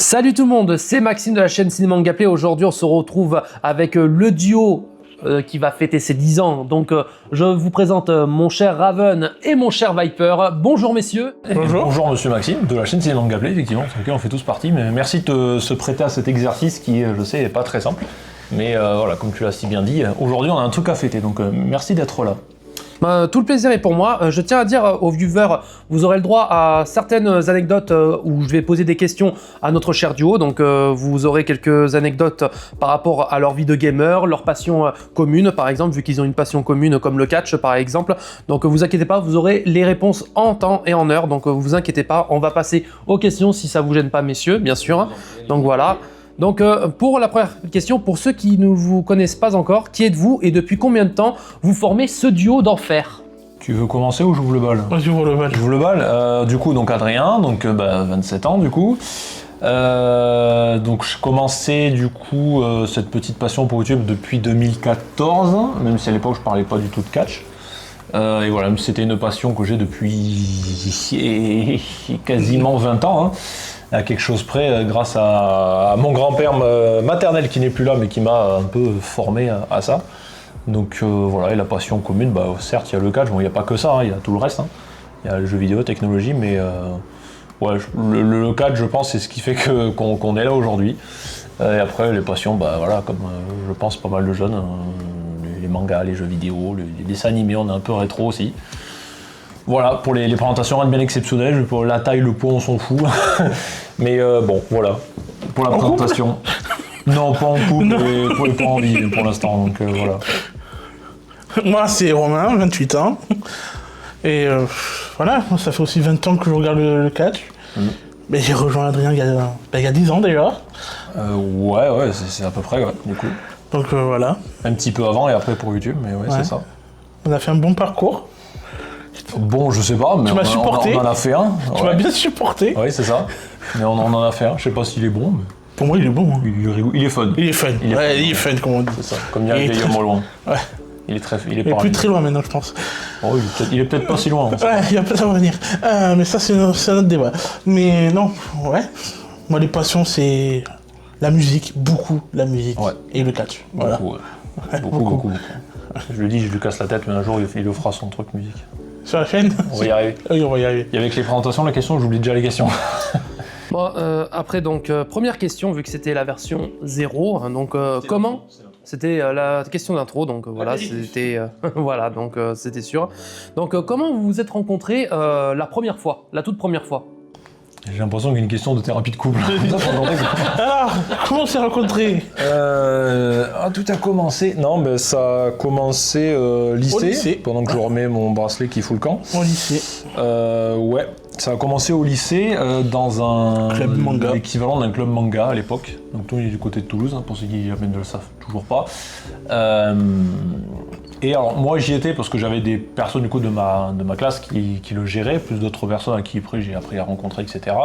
Salut tout le monde, c'est Maxime de la chaîne Ciné Manga Play. Aujourd'hui on se retrouve avec le duo qui va fêter ses 10 ans. Donc je vous présente mon cher Raven et mon cher Viper. Bonjour messieurs. Bonjour monsieur Maxime de la chaîne Ciné Manga Play, effectivement, sur laquelle on fait tous partie. Mais merci de se prêter à cet exercice qui, je sais, n'est pas très simple. Mais voilà, comme tu l'as si bien dit, aujourd'hui on a un truc à fêter, donc merci d'être là. Tout le plaisir est pour moi. Je tiens à dire aux viewers, vous aurez le droit à certaines anecdotes où je vais poser des questions à notre cher duo. Donc vous aurez quelques anecdotes par rapport à leur vie de gamer, leur passion commune par exemple, vu qu'ils ont une passion commune comme le catch par exemple. Donc vous inquiétez pas, vous aurez les réponses en temps et en heure. Donc vous inquiétez pas, on va passer aux questions si ça vous gêne pas messieurs, bien sûr. Donc voilà. Donc pour la première question, pour ceux qui ne vous connaissent pas encore, qui êtes-vous et depuis combien de temps vous formez ce duo d'enfer? Tu veux commencer ou j'ouvre le bal? J'ouvre le bal. J'ouvre le bal. Du coup, donc Adrien, donc 27 ans du coup. Donc je commençais du coup cette petite passion pour YouTube depuis 2014, même si à l'époque je parlais pas du tout de catch. Et voilà, c'était une passion que j'ai depuis quasiment 20 ans. Hein. À quelque chose près, grâce à mon grand-père maternel qui n'est plus là, mais qui m'a un peu formé à ça. Donc voilà, et la passion commune, certes il y a le catch, bon il n'y a pas que ça, hein, il y a tout le reste. Hein. Il y a le jeu vidéo, technologie, mais ouais, le catch je pense c'est ce qui fait qu'on est là aujourd'hui. Et après les passions, voilà, comme je pense pas mal de jeunes, les mangas, les jeux vidéo, les dessins animés, on est un peu rétro aussi. Voilà, pour les présentations rien de bien exceptionnelles, pour la taille, le poids, on s'en fout. Mais bon, voilà, pour la présentation. Non, pas en couple, et pas en vie pour l'instant, donc voilà. Moi, c'est Romain, 28 ans. Et voilà, moi, ça fait aussi 20 ans que je regarde le catch. Mais j'ai rejoint Adrien il y a 10 ans déjà. Ouais, c'est à peu près, ouais, du coup. Donc voilà. Un petit peu avant et après pour YouTube, mais ouais. C'est ça. On a fait un bon parcours. Bon, je sais pas, mais tu m'as supporté. On en a fait un. Tu m'as bien supporté. Oui, c'est ça. Mais on en a fait un. Je sais pas s'il est bon. Mais... Pour moi, il est bon. Hein. Il est fun. Il est fun. Il est fun, comme on dit. C'est ça. Comme il y a Guillaume au loin. Ouais. Il est plus très loin maintenant, je pense. Oh, il est peut-être pas si loin. Ouais, il va peut-être revenir. Mais ça, c'est un autre débat. Mais non, ouais. Moi, les passions, c'est la musique, beaucoup la musique. Ouais. Et le catch. Voilà. Beaucoup. Je le dis, je lui casse la tête, mais un jour, il lui fera son truc musique. Sur la chaîne? On va y arriver. Oui, on va y arriver. Et avec les présentations, la question, j'oublie déjà les questions. Bon, après donc, première question, vu que c'était la version 0, hein, donc comment? C'était la question d'intro, donc voilà, c'était voilà, donc c'était sûr. Donc comment vous vous êtes rencontrés la première fois, la toute première fois? J'ai l'impression qu'il y a une question de thérapie de couple. Alors, comment on s'est rencontrés? Tout a commencé. Non, ça a commencé lycée, pendant que je remets mon bracelet qui fout le camp. Au lycée. Ouais, ça a commencé au lycée dans un club manga. L'équivalent d'un club manga à l'époque. Donc tout est du côté de Toulouse, hein, pour ceux qui ne le savent toujours pas. Et alors moi j'y étais parce que j'avais des personnes du coup de ma classe qui le géraient, plus d'autres personnes à qui après j'ai appris à rencontrer, etc.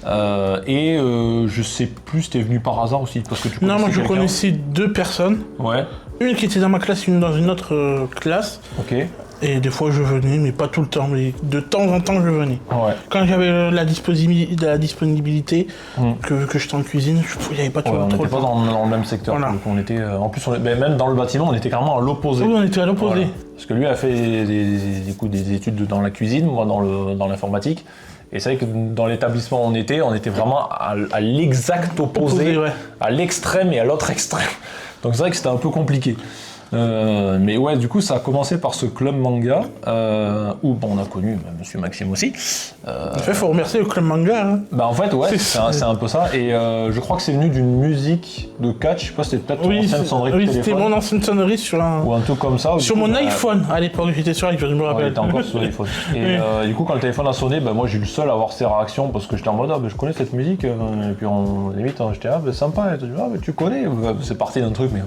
Je sais plus, c'était venu par hasard aussi parce que tu connaissais. Non, moi je connaissais 2 personnes. Ouais. Une qui était dans ma classe, une dans une autre classe. Ok. Et des fois je venais, mais pas tout le temps, mais de temps en temps je venais. Ouais. Quand j'avais la disponibilité, que j'étais en cuisine, il n'y avait pas trop le temps. On n'était pas dans le même secteur. Voilà. Donc on était, en plus, même dans le bâtiment, on était carrément à l'opposé. Oui, on était à l'opposé. Voilà. Parce que lui a fait des études dans la cuisine, moi dans l'informatique. Et c'est vrai que dans l'établissement où on était vraiment à l'exact opposé, ouais. À l'extrême et à l'autre extrême. Donc c'est vrai que c'était un peu compliqué. Mais ouais, du coup, ça a commencé par ce club manga où on a connu Monsieur Maxime aussi. En fait, il faut remercier le club manga. Hein. En fait, ouais, c'est un peu ça. Et je crois que c'est venu d'une musique de catch. Je sais pas, c'était peut-être ton ancienne sonnerie de téléphone. Oui, c'était mon ancienne sonnerie sur un... Ou un truc comme ça. Sur mon iPhone, à l'époque, j'étais sur iPhone, je me rappelle. Ouais, t'es encore sur l'iPhone. Et du coup, quand le téléphone a sonné, moi, j'ai eu le seul à avoir ces réactions parce que j'étais en mode, je connais cette musique. Et puis, limite, j'étais, sympa. Et tu connais. C'est parti d'un truc, mais...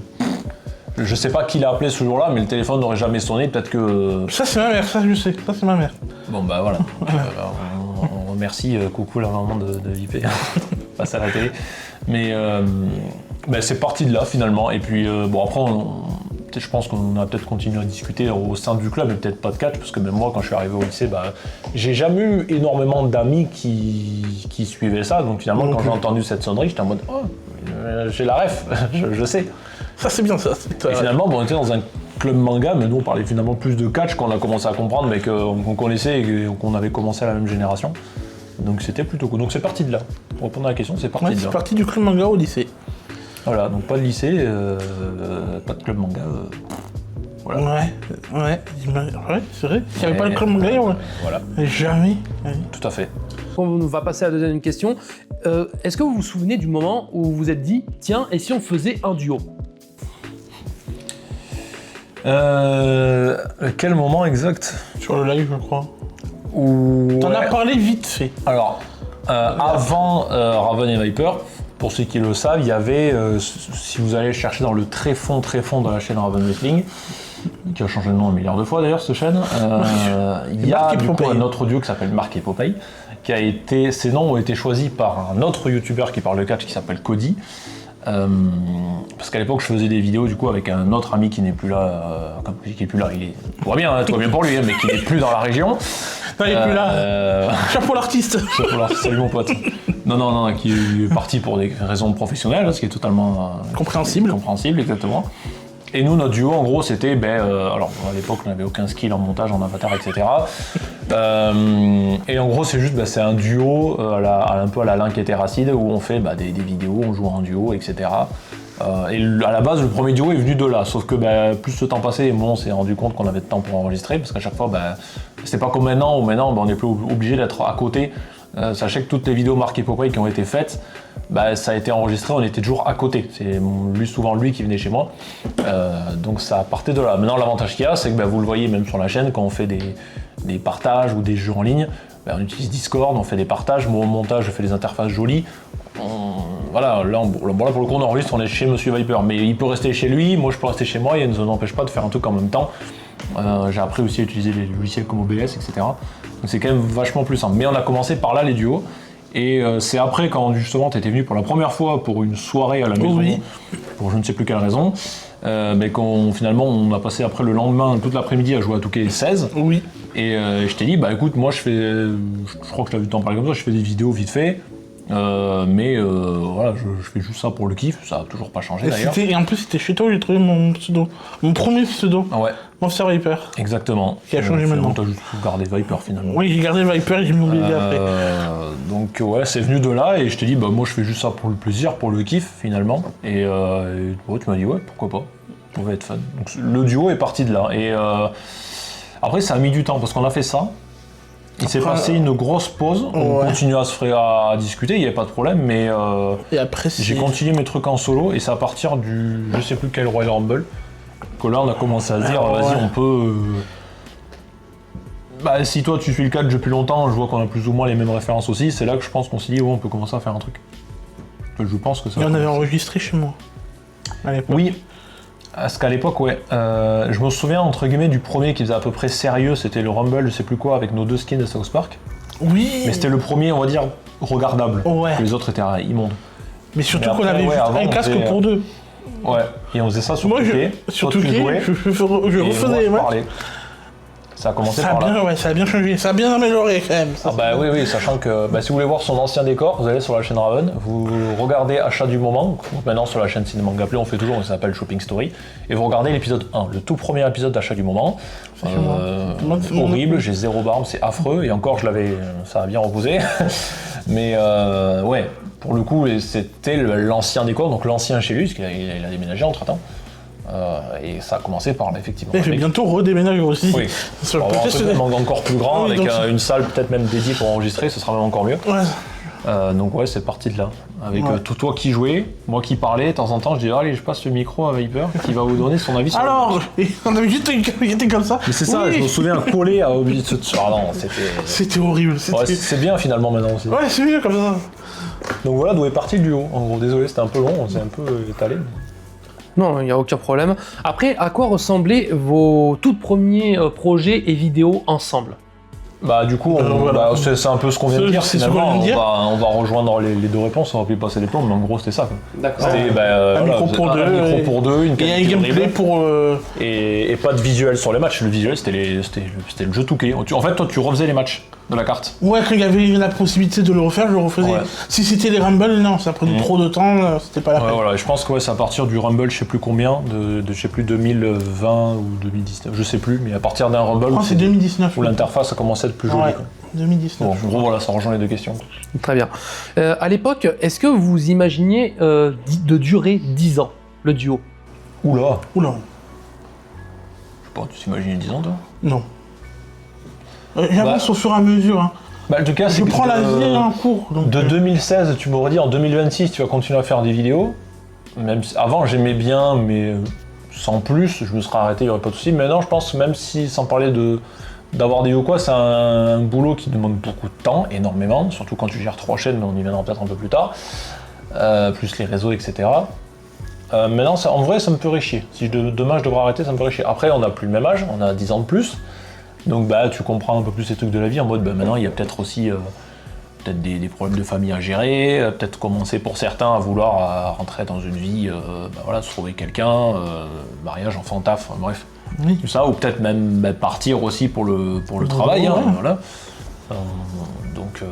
Je sais pas qui l'a appelé ce jour-là, mais le téléphone n'aurait jamais sonné, peut-être que... Ça c'est ma mère, ça je sais, ça c'est ma mère. Bon voilà, on remercie, coucou la maman de VIP, passe à la télé. Mais c'est parti de là finalement, et puis après je pense qu'on a peut-être continué à discuter au sein du club, mais peut-être pas de catch, parce que même moi, quand je suis arrivé au lycée, j'ai jamais eu énormément d'amis qui suivaient ça. Donc finalement, quand j'ai entendu cette sonnerie, j'étais en mode oh, j'ai la ref, je sais. Ça c'est bien ça. Et finalement, on était dans un club manga, mais nous on parlait finalement plus de catch qu'on a commencé à comprendre, mais qu'on connaissait et qu'on avait commencé à la même génération. Donc c'était plutôt cool. Donc c'est parti de là. Pour répondre à la question, c'est parti de là. C'est parti du club manga au lycée. Voilà, donc pas de lycée, pas de club manga. Voilà. Ouais, c'est vrai. S'il n'y avait pas le club manga, voilà. Jamais. Tout à fait. On va passer à la deuxième question. Est-ce que vous vous souvenez du moment où vous vous êtes dit, tiens, et si on faisait un duo? Quel moment exact? Sur le live, je crois. T'en as parlé vite fait. Alors, avant Raven et Viper, pour ceux qui le savent, il y avait, si vous allez chercher dans le très fond de la chaîne Raven Wrestling, qui a changé de nom un milliard de fois d'ailleurs cette chaîne, il y a du coup un autre duo qui s'appelle Mark et Popeye, ces noms ont été choisis par un autre youtubeur qui parle de catch qui s'appelle Cody. Parce qu'à l'époque je faisais des vidéos du coup avec un autre ami qui n'est plus là, tout va bien pour lui, mais qui n'est plus dans la région. Non, il est plus là. Chapeau l'artiste. Salut mon pote. Non, qui est parti pour des raisons professionnelles, ce qui est totalement compréhensible, exactement. Et nous, notre duo, en gros, c'était, alors à l'époque, on n'avait aucun skill en montage, en avatar, etc. Et en gros, c'est juste, c'est un duo un peu à la Link et Terracid, où on fait des vidéos, on joue en duo, etc. Et à la base, le premier duo est venu de là, sauf que plus le temps passait, et on s'est rendu compte qu'on avait de temps pour enregistrer, parce qu'à chaque fois, c'était pas comme maintenant, où maintenant, on n'est plus obligé d'être à côté. Sachez que toutes les vidéos Mark et Popeye qui ont été faites, ça a été enregistré, on était toujours à côté. C'est souvent lui qui venait chez moi. Donc ça partait de là. Maintenant, l'avantage qu'il y a, c'est que vous le voyez même sur la chaîne, quand on fait des partages ou des jeux en ligne, on utilise Discord, on fait des partages. Moi, au montage, je fais des interfaces jolies. Voilà, là pour le coup, on enregistre, on est chez Monsieur Viper. Mais il peut rester chez lui, moi je peux rester chez moi, et ça ne nous empêche pas de faire un truc en même temps. J'ai appris aussi à utiliser des logiciels comme OBS, etc. Donc c'est quand même vachement plus simple. Mais on a commencé par là, les duos. Et c'est après, quand justement tu étais venu pour la première fois pour une soirée à la maison, pour je ne sais plus quelle raison, finalement on a passé après le lendemain toute l'après-midi à jouer à 2K16. Oui. Et je t'ai dit, écoute, moi je crois que tu as vu t'en parler comme ça, je fais des vidéos vite fait. Voilà, je fais juste ça pour le kiff, ça a toujours pas changé d'ailleurs. Et en plus, c'était chez toi où j'ai trouvé mon pseudo. Mon premier pseudo. Ah ouais. Monster Viper. Exactement. Qui a changé maintenant. T'as juste gardé Viper finalement. Oui, j'ai gardé Viper et j'ai mis oublié après. Donc ouais, c'est venu de là et je t'ai dit, moi je fais juste ça pour le plaisir, pour le kiff finalement. Et tu m'as dit, ouais, pourquoi pas. Ça va être fun. Donc le duo est parti de là. Et après, ça a mis du temps parce qu'on a fait ça. Il s'est passé une grosse pause, on continue à discuter, il n'y avait pas de problème, mais et après, j'ai continué mes trucs en solo, et c'est à partir du, je sais plus quel Royal Rumble, que là on a commencé à se dire, vas-y, on peut... si toi tu suis le catch depuis longtemps, je vois qu'on a plus ou moins les mêmes références aussi, c'est là que je pense qu'on s'est dit, on peut commencer à faire un truc. Je pense que ça... Et on avait enregistré chez moi, à l'époque. Oui. Parce qu'à l'époque, je me souviens entre guillemets du premier qui faisait à peu près sérieux, c'était le Rumble, je sais plus quoi, avec nos 2 skins de South Park. Oui. Mais c'était le premier, on va dire, regardable. Ouais. Les autres étaient immondes. Mais surtout qu'on avait juste un casque pour 2. Ouais. Et on faisait ça sur moi, Touquet. Sur Touquet, je refaisais les matchs. Ça a commencé par là. Ouais, ça a bien changé, ça a bien amélioré quand même. Oui, sachant que si vous voulez voir son ancien décor, vous allez sur la chaîne Raven, vous regardez Achat du moment, maintenant sur la chaîne Cinéma Gaplay, on fait toujours, ça s'appelle Shopping Story, et vous regardez l'épisode 1, le tout premier épisode d'Achat du moment. Horrible, j'ai 0 barbe, c'est affreux, et encore ça a bien reposé. Mais pour le coup, c'était l'ancien décor, donc l'ancien chez lui, parce qu'il a déménagé entre temps. Et ça a commencé par là, effectivement. Et je vais bientôt redéménager aussi. Oui. Sur un truc encore plus grand, avec une salle peut-être même dédiée pour enregistrer, ce sera même encore mieux. Ouais. Donc c'est parti de là. Avec tout toi qui jouais, moi qui parlais, de temps en temps je dis allez je passe le micro à Viper qui va vous donner son avis sur on avait juste été comme ça. Mais c'est ça, je me souviens collé à oublier de se... C'était horrible. C'est bien finalement maintenant aussi. Ouais, c'est mieux comme ça. Donc voilà d'où est parti le duo. En gros, désolé, c'était un peu long, on s'est un peu étalé. Non, il n'y a aucun problème. Après, à quoi ressemblaient vos tout premiers projets et vidéos ensemble? Bah du coup, voilà. c'est un peu ce qu'on vient de dire C'est ce qu'on finalement. vient de dire. On va rejoindre les deux réponses, on va plus passer les plombs, mais en gros c'était ça. Quoi. D'accord. C'était Un micro pour deux, un micro pour deux, une Et un qualité gameplay horrible, pour... et pas de visuel sur les matchs. Le visuel c'était le jeu Touquet. En fait toi tu refaisais les matchs de la carte. Ouais, quand il y avait la possibilité de le refaire, je le refaisais. Ouais. Si c'était les Rumble, non, ça prenait trop de temps, c'était pas la Ouais, peine. voilà, je pense que c'est à partir du Rumble, je sais plus combien, de je sais plus 2020 ou 2019, je sais plus, mais à partir d'un Rumble Je crois que c'est 2019. où l'interface a commencé à être plus jolie. Ouais, Quoi. 2019. Bon, en gros voilà, ça rejoint les deux questions. Très bien. À l'époque, est-ce que vous imaginiez de durer 10 ans, le duo? Oula, Oula, je sais pas, tu t'imagines 10 ans toi? non. J'avance au fur et à mesure. Hein. Bah, en tout cas, Je prends la vie en cours. Donc, De 2016, tu m'aurais dit en 2026, tu vas continuer à faire des vidéos. Même si, avant, j'aimais bien, mais sans plus, je me serais arrêté, il n'y aurait pas de souci. Maintenant, je pense, même si, sans parler d'avoir des vidéos quoi, c'est un boulot qui demande beaucoup de temps, énormément, surtout quand tu gères 3 chaînes, mais on y viendra peut-être un peu plus tard, plus les réseaux, etc. Maintenant, en vrai, ça me ferait chier. Si demain je devrais arrêter, ça me ferait chier. Après, on n'a plus le même âge, on a 10 ans de plus. Donc bah tu comprends un peu plus les trucs de la vie en mode bah, maintenant il y a peut-être aussi peut-être des problèmes de famille à gérer, peut-être commencer pour certains à vouloir rentrer dans une vie, bah, voilà, se trouver quelqu'un, mariage, enfant, taf, bref. Oui. Tout ça, ou peut-être même bah, partir aussi pour le travail, hein, ouais. voilà. Donc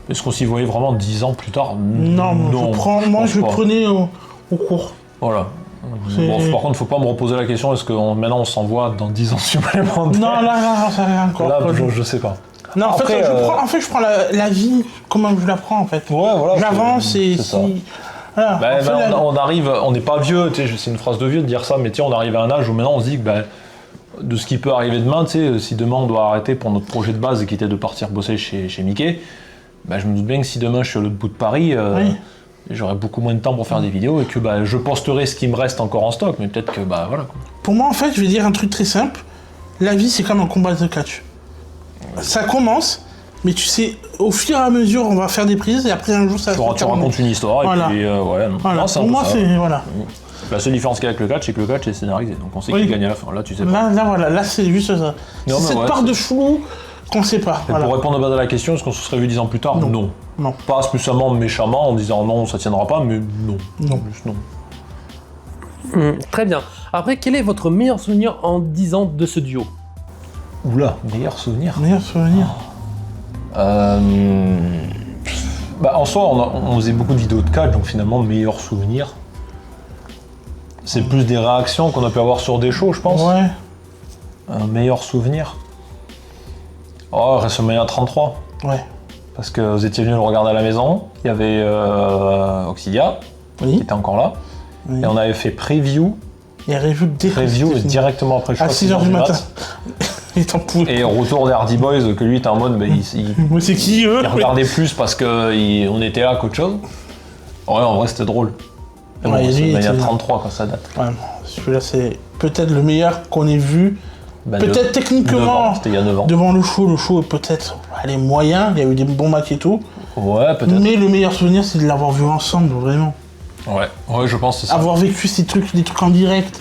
est-ce qu'on s'y voyait vraiment 10 ans plus tard? non, je pense pas. prenais au cours. Voilà. Bon, par contre, faut pas me reposer la question, est-ce que maintenant on s'envoie dans 10 ans supplémentaires? Non, là, ça rien encore. Là, je sais pas. Non, Après, en fait, je prends la vie comme je la prends, en fait. Ouais, voilà. J'avance et c'est ça. si... Voilà, Bah, en fait, on arrive, on n'est pas vieux, tu sais, c'est une phrase de vieux de dire ça, mais tu sais, on arrive à un âge où maintenant on se dit que bah, de ce qui peut arriver demain, tu sais, si demain on doit arrêter pour notre projet de base qui était de partir bosser chez Mickey, bah, je me doute bien que si demain je suis à l'autre bout de Paris, Oui. j'aurai beaucoup moins de temps pour faire des vidéos et que bah, je posterai ce qui me reste encore en stock, mais peut-être que bah voilà. Quoi. Pour moi, en fait, je vais dire un truc très simple. La vie, c'est comme un combat de catch. Ça commence, mais tu sais, au fur et à mesure, on va faire des prises et après un jour, ça va se Tu racontes une histoire Voilà. et puis ouais. Voilà. Non, c'est un Pour peu moi, ça. c'est... Voilà. La seule différence qu'il y a avec le catch, c'est que le catch est scénarisé, donc on sait Oui. qui gagne à la fin. Là, tu sais pas. Là, voilà. Là, c'est juste ça. Non, C'est mais cette ouais, part c'est- de flou qu'on sait pas. Et Voilà. pour répondre à base à la question, est-ce qu'on se serait vu 10 ans plus tard? Non. Non. Pas spécialement méchamment en disant non, ça tiendra pas, mais non. Non. Juste non. Très bien. Après, quel est votre meilleur souvenir en 10 ans de ce duo? Oula, meilleur souvenir. Meilleur souvenir. Bah, en soi, on faisait beaucoup de vidéos de catch, donc finalement, meilleur souvenir. C'est plus des réactions qu'on a pu avoir sur des shows, je pense. Ouais. Un meilleur souvenir. Oh, WrestleMania 33. Ouais. Parce que vous étiez venus le regarder à la maison. Il y avait Oxidia, qui Oui. était encore là. Oui. Et on avait fait preview. Et rajoute des Preview directement après le show. à 6h du matin. Il t'en pousse. Et retour des Hardy Boys, que lui était en mode, bah, il Mais c'est qui eux? regardait plus parce qu'on était là qu'autre chose. Ouais, en vrai, c'était drôle. Mais bon, Ouais, lui, il y a c'est- 33 quand ça date. Ouais, non, celui-là, c'est peut-être le meilleur qu'on ait vu. Bah, Peut-être 9 ans, techniquement, c'était il y a 9 ans. devant le show est peut-être allez, moyen, il y a eu des bons matchs et tout. Ouais, peut-être. Mais le meilleur souvenir, c'est de l'avoir vu ensemble, vraiment. Ouais, je pense que c'est ça. Avoir vécu des trucs en direct.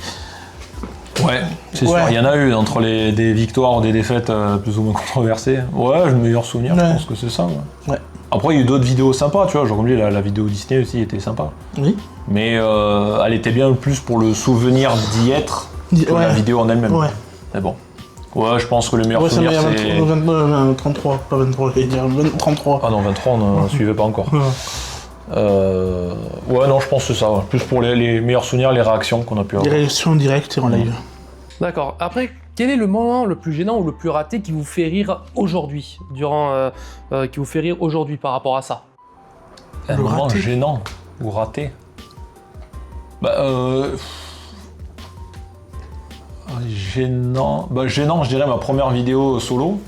Ouais, c'est Ouais. sûr. Il y en a eu entre des victoires ou des défaites plus ou moins controversées. Ouais, le meilleur souvenir, je Ouais. pense que c'est ça. Ouais. Ouais. Après, il y a eu d'autres vidéos sympas, tu vois. Genre, comme lui, la vidéo Disney aussi était sympa. Oui. Mais elle était bien plus pour le souvenir d'y être que Ouais. la vidéo en elle-même. Ouais. Mais bon. Ouais, je pense que le meilleur Ouais, ça souvenir, m'a c'est... 33, pas 23, je vais dire 33. Ah non, 23, on ne suivait pas encore. Ouais. Ouais, non, je pense que c'est ça. Ouais. Plus pour les meilleurs souvenirs, les réactions qu'on a pu Des avoir. réactions en direct et en live. D'accord. Après, quel est le moment le plus gênant ou le plus raté qui vous fait rire aujourd'hui, qui vous fait rire aujourd'hui par rapport à ça? Un Le moment raté. gênant ou raté. Bah, gênant. Bah, gênant, je dirais ma première vidéo solo.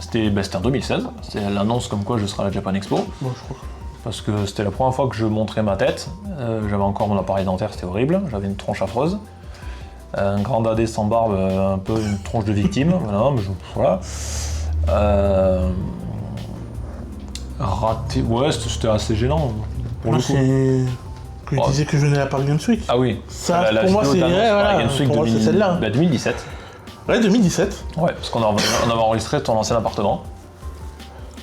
C'était en 2016. C'était l'annonce comme quoi je serai à la Japan Expo. Bon, je crois. Parce que c'était la première fois que je montrais ma tête. J'avais encore mon appareil dentaire, c'était horrible. J'avais une tronche affreuse. Un grand dadé sans barbe, un peu une tronche de victime. Voilà, mais voilà. Raté. Ouais, c'était assez gênant. Pour Moi, le coup. c'est que je Ouais. disais que je venais à la Paris Games Week. Ah oui. Ça, La pour moi, vidéo c'est d'annonce ouais, par voilà, Games Week pour moi, c'est celle-là. 2017. Ouais, 2017. Ouais, parce qu'on avait enregistré ton ancien appartement.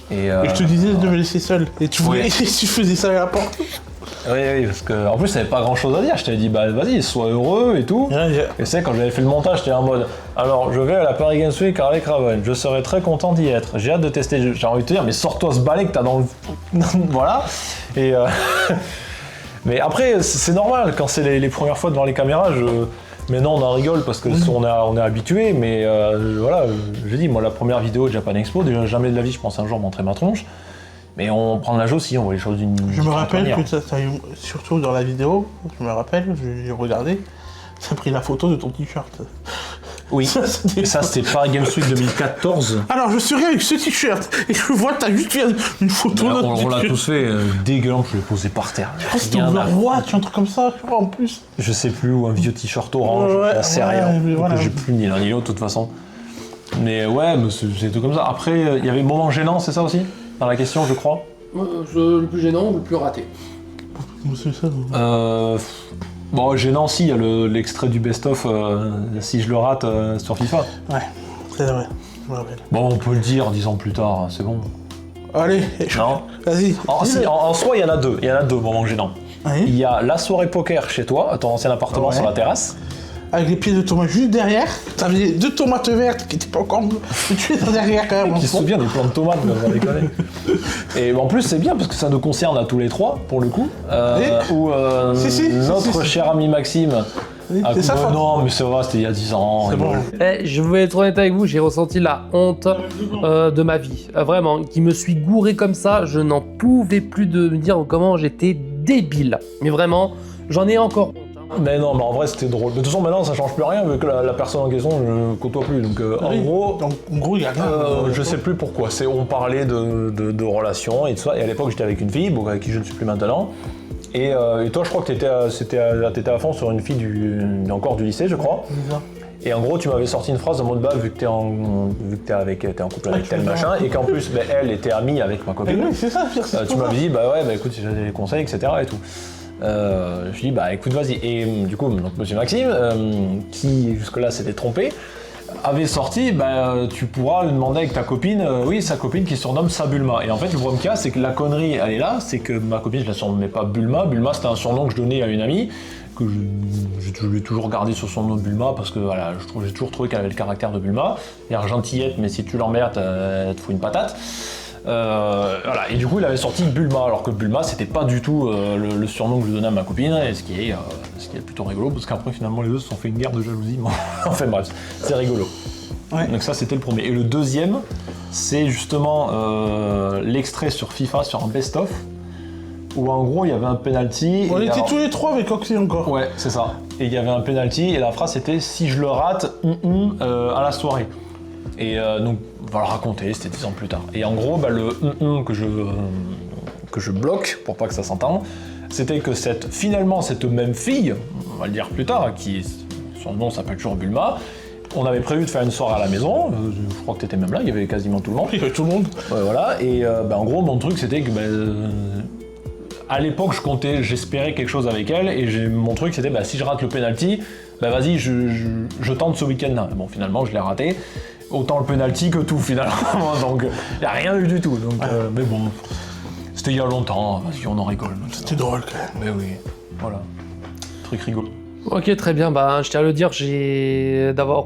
Et Et je te disais de me laisser seul. Et tu, Oui. et tu faisais ça à la porte. Oui, parce que en plus, t'avais pas grand chose à dire. Je t'avais dit, bah vas-y, sois heureux et tout. Ouais, Et c'est quand j'avais fait le montage, j'étais en mode alors je vais à la Paris Games Week avec Raven, je serais très content d'y être, j'ai hâte de tester, j'ai envie de te dire mais sors-toi ce balai que t'as dans le. Voilà. Et mais après c'est normal quand c'est les premières fois devant les caméras, maintenant on en rigole parce que on est habitué, mais voilà, j'ai dit moi la première vidéo de Japan Expo, déjà jamais de la vie je pense un jour montrer ma tronche. Mais on prend de la aussi, on voit les choses d'une. Je me rappelle manière. que ça a eu, surtout dans la vidéo, je me rappelle, j'ai regardé, ça a pris la photo de ton t-shirt. Oui, et ça c'était Paris Games Week 2014. Alors je serai avec ce t-shirt et je vois que t'as juste fait une photo de On l'a tous fait, dégueulant, je l'ai posé par terre. Je crois que c'était Rien au à- Overwatch, un truc comme ça, je crois, en plus. Je sais plus, ou un vieux t-shirt orange, Ouais, j'en sais ouais, rien. mais Donc, voilà. j'ai plus ni l'un ni l'autre de toute façon. Mais ouais, mais c'est tout comme ça. Après, il y avait moment gênant, c'est ça aussi dans la question, je crois. Le plus gênant ou le plus raté? C'est ça. Bon, gênant, si, il y a l'extrait du best-of, si je le rate, sur FIFA. Ouais, c'est vrai, je me rappelle. Bon, on peut le dire 10 ans plus tard, hein, c'est bon. Allez, Non. vas-y. En soi, il y en a deux. Il y en a deux moments gênants. Il Oui. y a la soirée poker chez toi, à ton ancien appartement Ouais. sur la terrasse. Avec les pieds de tomates juste derrière, t'avais 2 tomates vertes qui étaient pas encore bleues, mais tu es derrière quand même. Qui se souvient des plants de tomates, on va déconner. Et en plus, c'est bien parce que ça nous concerne à tous les trois, pour le coup. Où Si, notre si. cher ami Maxime Oui, a c'est sa faute. non, mais c'est vrai, c'était il y a 10 ans. C'est bon. Je vais être honnête avec vous, j'ai ressenti la honte de ma vie. Vraiment, qui me suis gouré comme ça, je n'en pouvais plus de me dire comment j'étais débile. Mais vraiment, j'en ai encore honte. Mais non, mais en vrai, c'était drôle. De toute façon, maintenant, ça change plus rien vu que la personne en question, je ne côtoie plus. Donc, en Oui. gros, Donc, en gros, il y a rien. je sais plus pourquoi. On parlait de relations et tout ça. Et à l'époque, j'étais avec une fille, bon, avec qui je ne suis plus maintenant. Et toi, je crois que t'étais à fond sur une fille encore du lycée, je crois. C'est ça. Et en gros, tu m'avais sorti une phrase en mode vu que t'es en couple avec tel machin, et qu'en plus, elle était amie avec ma Et copine. oui, c'est ça, pire, c'est Tu pour m'avais ça. dit, bah ouais, bah écoute, si j'ai des conseils, etc. et tout. Je lui dis, bah écoute, vas-y. Et du coup, donc, monsieur Maxime, qui jusque-là s'était trompé, avait sorti, bah tu pourras lui demander avec ta copine, oui, sa copine qui se surnomme Sabulma. Et en fait, le problème qu'il y a, c'est que la connerie, elle est là, c'est que ma copine, je la surnommais pas Bulma. Bulma, c'était un surnom que je donnais à une amie, que je lui ai toujours gardé sur son nom Bulma, parce que voilà, j'ai toujours trouvé qu'elle avait le caractère de Bulma. C'est-à-dire gentillette, mais si tu l'emmerdes, elle te fout une patate. Voilà, et du coup il avait sorti Bulma, alors que Bulma c'était pas du tout le surnom que je donnais à ma copine, et ce qui est plutôt rigolo, parce qu'après finalement les deux se sont fait une guerre de jalousie, mais enfin bref, c'est rigolo. Ouais. Donc ça c'était le premier. Et le deuxième, c'est justement l'extrait sur FIFA, sur un best-of, où en gros il y avait un penalty. On et était alors- tous les trois avec Oxy encore. Ouais, c'est ça. Et il y avait un penalty, et la phrase c'était si je le rate, à la soirée. Et donc, on va le raconter, c'était 10 ans plus tard. Et en gros, bah, le que je bloque, pour pas que ça s'entende, c'était que finalement, cette même fille, on va le dire plus tard, qui son nom s'appelle toujours Bulma, on avait prévu de faire une soirée à la maison, je crois que t'étais même là, il y avait quasiment tout le monde. Il y avait tout le monde. Ouais, voilà, et en gros, mon truc c'était que à l'époque, j'espérais quelque chose avec elle, et mon truc c'était si je rate le penalty, vas-y, je tente ce week-end-là. Bon, finalement, je l'ai raté. Autant le penalty que tout, finalement. Donc, il n'y a rien eu du tout. Donc, mais bon, c'était il y a longtemps, vas-y, on en rigole. maintenant. C'était drôle quand même. Mais oui, voilà. Truc rigolo. Ok, très bien. Bah, je tiens à le dire, d'avoir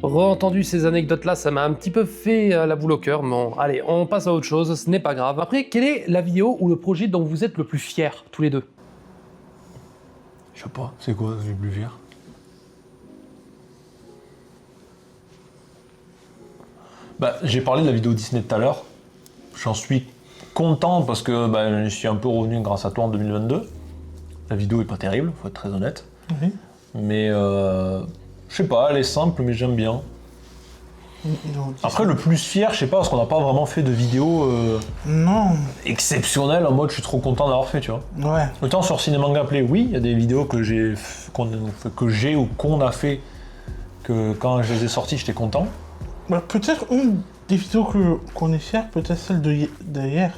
re-entendu ces anecdotes-là, ça m'a un petit peu fait la boule au cœur. Mais bon, allez, on passe à autre chose, ce n'est pas grave. Après, quelle est la vidéo ou le projet dont vous êtes le plus fiers, tous les deux? Je sais pas, c'est quoi, j'ai plus fier. J'ai parlé de la vidéo Disney tout à l'heure. J'en suis content parce que je suis un peu revenu grâce à toi en 2022. La vidéo est pas terrible, faut être très honnête. Oui. Mais je sais pas, elle est simple, mais j'aime bien. Non, Après, le plus fier, je sais pas, parce qu'on n'a pas vraiment fait de vidéo Non. exceptionnelle en mode je suis trop content d'avoir fait, tu vois. Ouais. Autant sur Cinemanga Play, oui, il y a des vidéos que j'ai ou qu'on a fait que quand je les ai sorties, j'étais content. Peut-être une des vidéos qu'on est fier, peut-être celle d'hier.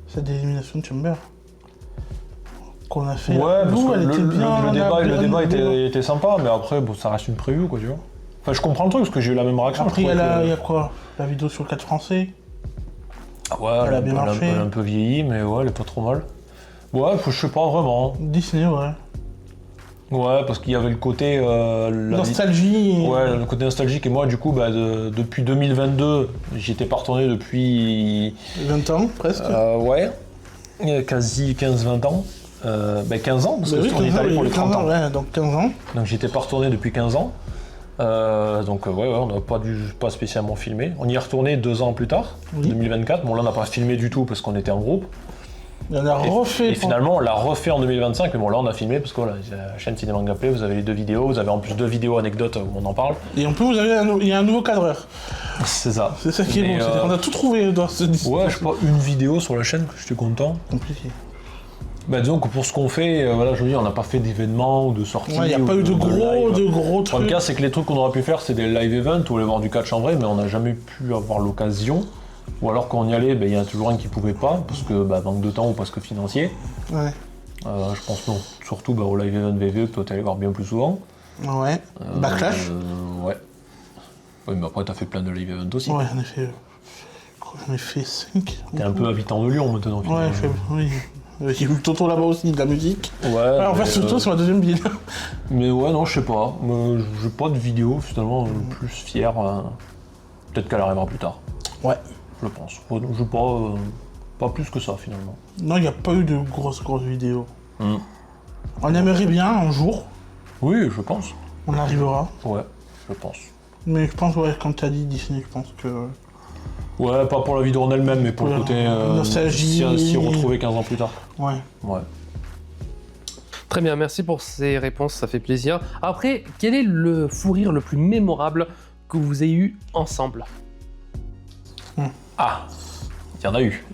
Celle d'élimination de Chamber. Qu'on a fait. Ouais, parce Nous, que elle était bien. le débat était sympa, mais après, bon, ça reste une preview, quoi, tu vois. Enfin, je comprends le truc, parce que j'ai eu la même réaction. Après, il y a quoi? La vidéo sur le 4 français. Ah ouais, elle a bien marché. Elle a un peu vieilli, mais ouais, elle est pas trop mal. Ouais, je sais pas vraiment. Disney, ouais. Ouais, parce qu'il y avait le côté... nostalgie. Ouais, le côté nostalgique. Et moi, du coup, depuis 2022, j'y étais pas retourné depuis... 20 ans, presque. Ouais, quasi 15-20 ans. 15 ans, parce que on est allé pour les 30 ans. Ouais, donc 15 ans. Donc j'étais pas retourné depuis 15 ans. Ouais, on n'a pas spécialement filmé. On y est retourné 2 ans plus tard, 2024. Bon, là, on n'a pas filmé du tout parce qu'on était en groupe. Et on a refait. Et finalement, on l'a refait en 2025. Mais bon, là, on a filmé parce que voilà, la chaîne Ciné Manga Play, vous avez les 2 vidéos. Vous avez en plus 2 vidéos anecdotes où on en parle. Et en plus, il y a un nouveau cadreur. C'est ça. C'est ça qui est bon. On a tout trouvé dans ce disque. Ouais, je sais pas, une vidéo sur la chaîne, que j'étais content. Compliqué. Disons que pour ce qu'on fait, voilà, je veux dire, on n'a pas fait d'événements ou de sorties. Ouais, il n'y a pas eu de gros trucs. Le cas, c'est que les trucs qu'on aurait pu faire, c'est des live events ou aller voir du catch en vrai, mais on n'a jamais pu avoir l'occasion. Ou alors quand on y allait, il y en a toujours un qui pouvait pas, parce que manque de temps ou parce que financier. Ouais. Je pense non. Surtout au live event VVE que toi t'es allé voir bien plus souvent. Ouais. Backlash. Ouais. Oui, mais après t'as fait plein de live events aussi. Ouais, j'en ai fait 5. T'es un peu habitant de Lyon maintenant. Ouais, oui. J'ai vu le Toto là-bas aussi, de la musique. Ouais. En fait, ce Toto, c'est ma deuxième ville. Mais ouais, non, je sais pas. J'ai pas de vidéo, finalement, plus fier. Peut-être qu'elle arrivera plus tard. Ouais. Je pense. Je pas plus que ça, finalement. Non, il n'y a pas eu de grosses vidéos. On aimerait bien un jour. Oui, je pense. On arrivera. Ouais, je pense. Mais je pense, ouais, quand tu as dit Disney, je pense que... Ouais, pas pour la vidéo en elle-même, mais pour le côté... nostalgie. S'y retrouver 15 ans plus tard. Ouais. Ouais. Très bien, merci pour ces réponses, ça fait plaisir. Après, quel est le fou rire le plus mémorable que vous ayez eu ensemble? Ah, il y en a eu.